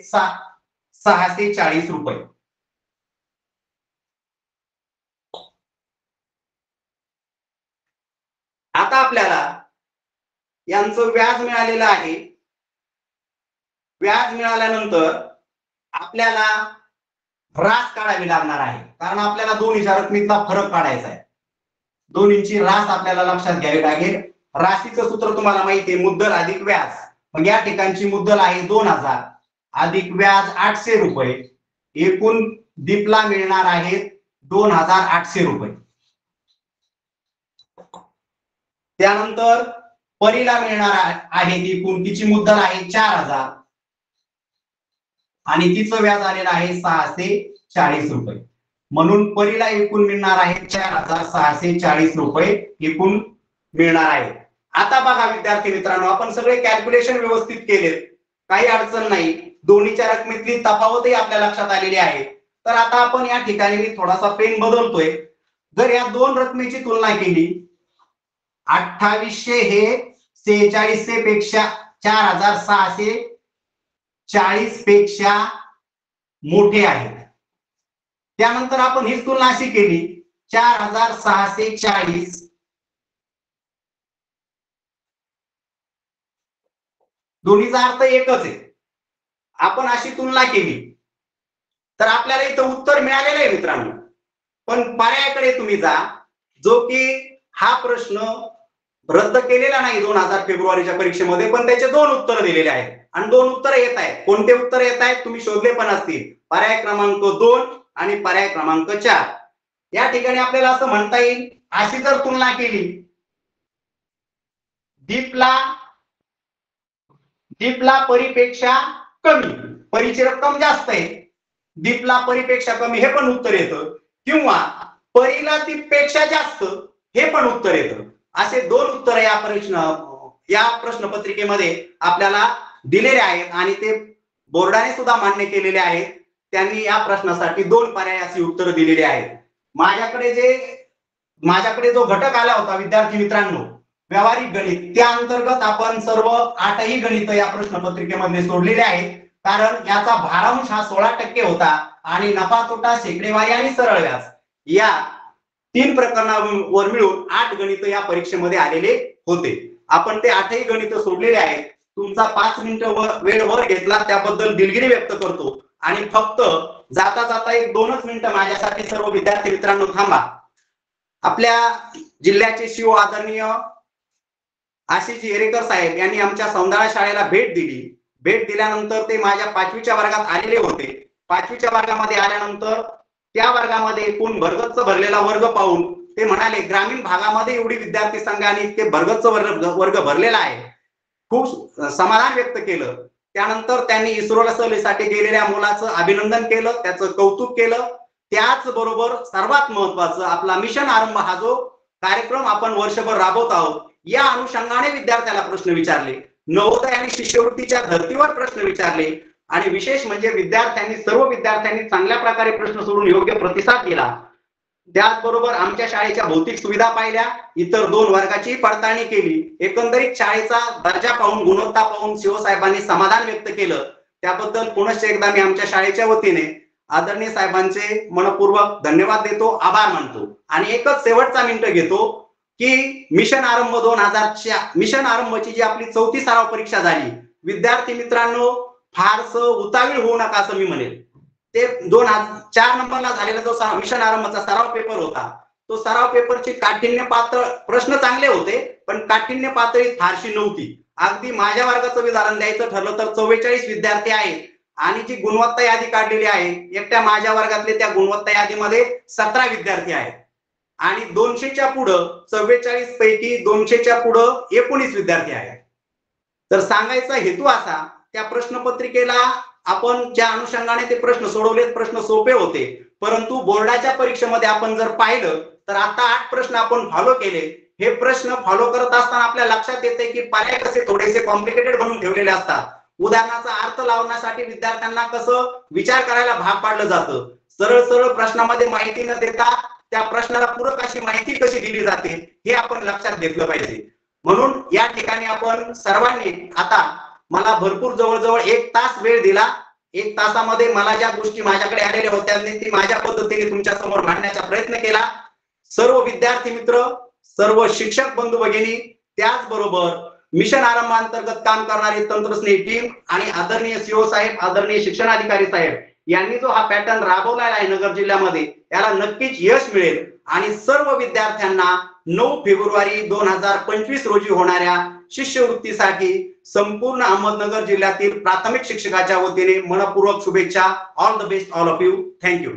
640 रुपये. आता आपल्याला यांचं व्याज मिळालेलं आहे. व्याज मिळाल्यानंतर आपल्याला रास काढावी लागणार आहे, कारण आपल्याला दोन्हीच्या रकमेतला फरक काढायचा आहे. दोन्हीची रास आपल्याला लक्षात घ्यावी लागेल. राशीचं सूत्र तुम्हाला माहिती आहे, मुद्दल अधिक व्याज. मग या ठिकाणची मुद्दल आहे 2000 अधिक व्याज 800 रुपये. एकूण दीपला मिळणार आहेत 2800 रुपये. त्यानंतर परीला मिळणार आहे ती एकूण तिची मुद्दल आहे 4,000 आणि तिचं व्याज आलेलं आहे 640 रुपये. म्हणून परीला एकूण मिळणार आहे 4,640 रुपये एकूण मिळणार आहे. आता बघा विद्यार्थी मित्रांनो, आपण सगळे कॅल्क्युलेशन व्यवस्थित केलेत, काही अडचण नाही, दोन्हीच्या रकमेतली तफावतही आपल्या लक्षात आलेली आहे. तर आता आपण या ठिकाणी मी थोडासा पेन बदलतोय. जर या दोन रकमेची तुलना केली, 2800 हे 4600 पेक्षा 4,640 पेक्षा मोठे आहेत. त्यानंतर आपण ही तुलना अशी केली, 4,640 दोन्हीचा अर्थ एकच आहे. आपण अशी तुलना केली तर आपल्याला इथं उत्तर मिळालेलं आहे मित्रांनो. पण पर्यायाकडे तुम्ही जा, जो की हा प्रश्न रद्द केलेला नाही 2000 फेब्रुवारीच्या परीक्षेमध्ये, पण त्याचे दोन उत्तर दिलेले आहेत आणि दोन उत्तर येत आहेत. कोणते उत्तर येत आहेत तुम्ही शोधले पण असतील, पर्याय क्रमांक 2 आणि पर्याय क्रमांक 4. या ठिकाणी आपल्याला असं म्हणता येईल, अशी जर तुलना केली, दीपला परीपेक्षा कमी, परीची रक्कम जास्त आहे, दीपला परीपेक्षा कमी हे पण उत्तर येतं, किंवा परीला दीपपेक्षा जास्त हे पण उत्तर येतं. असे दोन उत्तर या प्रश्नपत्रिकेमध्ये आपल्याला दिलेले आहेत आणि ते बोर्डाने सुद्धा मान्य केलेले आहेत. त्यांनी या प्रश्नासाठी दोन पर्यायाची उत्तर दिलेली आहेत. माझ्याकडे जो घटक आला होता विद्यार्थी मित्रांनो, व्यावहारिक गणित, त्या अंतर्गत आपण सर्व 8ही गणित या प्रश्नपत्रिकेमध्ये सोडलेले आहेत. कारण याचा भारांश हा 16% होता आणि नफा तोटा, शेकडेवारी आणि सरळ व्याज या 3 प्रकरणावर मिळून 8 गणित या परीक्षेमध्ये आलेले होते. आपण ते 8ही गणित सोडलेले आहेत. तुमचा 5 मिनिटं वेळ वर घेतला त्याबद्दल दिलगिरी व्यक्त करतो आणि फक्त जाता जाता 1-2च मिनिटं माझ्यासाठी सर्व विद्यार्थी मित्रांनो थांबा. आपल्या जिल्ह्याचे शिव आदरणीय आशिष येरेकर साहेब यांनी आमच्या सौंदळा शाळेला भेट दिली. भेट दिल्यानंतर ते माझ्या 5वीच्या वर्गात आलेले होते. 5वीच्या वर्गामध्ये आल्यानंतर त्या वर्गामध्ये एकूण भरगच्च भरलेला वर्ग पाहून ते म्हणाले, ग्रामीण भागामध्ये एवढी विद्यार्थी संख्या आणि इतके भरगच्च वर्ग भरलेला आहे. खूप समाधान व्यक्त केलं. त्यानंतर त्यांनी इस्रोला सहलीसाठी गेलेल्या मुलाचं अभिनंदन केलं, त्याचं कौतुक केलं. त्याचबरोबर सर्वात महत्वाचं आपला मिशन आरंभ हा जो कार्यक्रम आपण वर्षभर राबवत आहोत, या अनुषंगाने विद्यार्थ्याला प्रश्न विचारले, नवोदय आणि शिष्यवृत्तीच्या धर्तीवर प्रश्न विचारले आणि विशेष म्हणजे सर्व विद्यार्थ्यांनी चांगल्या प्रकारे प्रश्न सोडून योग्य प्रतिसाद दिला. त्याचबरोबर आमच्या शाळेच्या भौतिक सुविधा पाहिल्या, इतर 2 वर्गाची पडताळणी केली. एकंदरीत शाळेचा दर्जा पाहून, गुणवत्ता पाहून शिवसाहेबांनी समाधान व्यक्त केलं. त्याबद्दल पुनश्च एकदा मी आमच्या शाळेच्या वतीने आदरणीय साहेबांचे मनपूर्वक धन्यवाद देतो, आभार मानतो. आणि एकच शेवटचा मिनिट घेतो की मिशन आरंभची जी आपली 4थी सराव परीक्षा झाली, विद्यार्थी मित्रांनो फारसं उतावीळ होऊ नका असं मी म्हणेल. ते 4 नंबरला झालेला जो मिशन आरंभचा सराव पेपर होता, तो सराव पेपरची काठिण्य पातळ, प्रश्न चांगले होते पण काठिण्य पातळी फारशी नव्हती. अगदी माझ्या वर्गाचं उदाहरण द्यायचं ठरलं तर 44 विद्यार्थी आहेत आणि जी गुणवत्ता यादी काढलेली आहे, एकट्या माझ्या वर्गातले त्या गुणवत्ता यादीमध्ये 17 विद्यार्थी आहेत आणि 200च्या पुढं 44 पैकी 200च्या पुढं 19 विद्यार्थी आहेत. तर सांगायचा हेतू असा, त्या प्रश्नपत्रिकेला आपण ज्या अनुषंगाने ते प्रश्न सोडवलेत, प्रश्न सोपे होते, परंतु बोर्डाच्या परीक्षेमध्ये आपण जर पाहिलं तर आता 8 प्रश्न आपण फॉलो केले. हे प्रश्न फॉलो करत असताना आपल्या लक्षात येते की पर्याय कसे थोडेसे कॉम्प्लिकेटेड बनवून ठेवलेले असतात. उदाहरणाचा अर्थ लावण्यासाठी विद्यार्थ्यांना कसं विचार करायला भाग पाडलं जातं. सरळ सरळ प्रश्नामध्ये माहिती न देता त्या प्रश्नाला पूरक अशी माहिती कशी दिली जाते हे आपण लक्षात घेतलं पाहिजे. म्हणून या ठिकाणी आपण सर्वांनी, आता मला भरपूर जवळजवळ 1 तास वेळ दिला. 1 तासामध्ये मला ज्या गोष्टी माझ्याकडे आलेल्या होत्या ती माझ्या पद्धतीने तुमच्या समोर मांडण्याचा प्रयत्न केला. सर्व विद्यार्थी मित्र, सर्व शिक्षक बंधू भगिनी, त्याचबरोबर मिशन आरंभांतर्गत काम करणारी तंत्रस्नेही टीम आणि आदरणीय सीओ साहेब, आदरणीय शिक्षणाधिकारी साहेब यांनी जो हा पॅटर्न राबवलेला आहे नगर जिल्ह्यामध्ये, त्याला नक्कीच यश मिळेल आणि सर्व विद्यार्थ्यांना 9 फेब्रुवारी 2025 रोजी होणाऱ्या शिष्यवृत्तीसाठी संपूर्ण अहमदनगर जिल्ह्यातील प्राथमिक शिक्षकाच्या वतीने मनपूर्वक शुभेच्छा. All the best all of you. Thank you.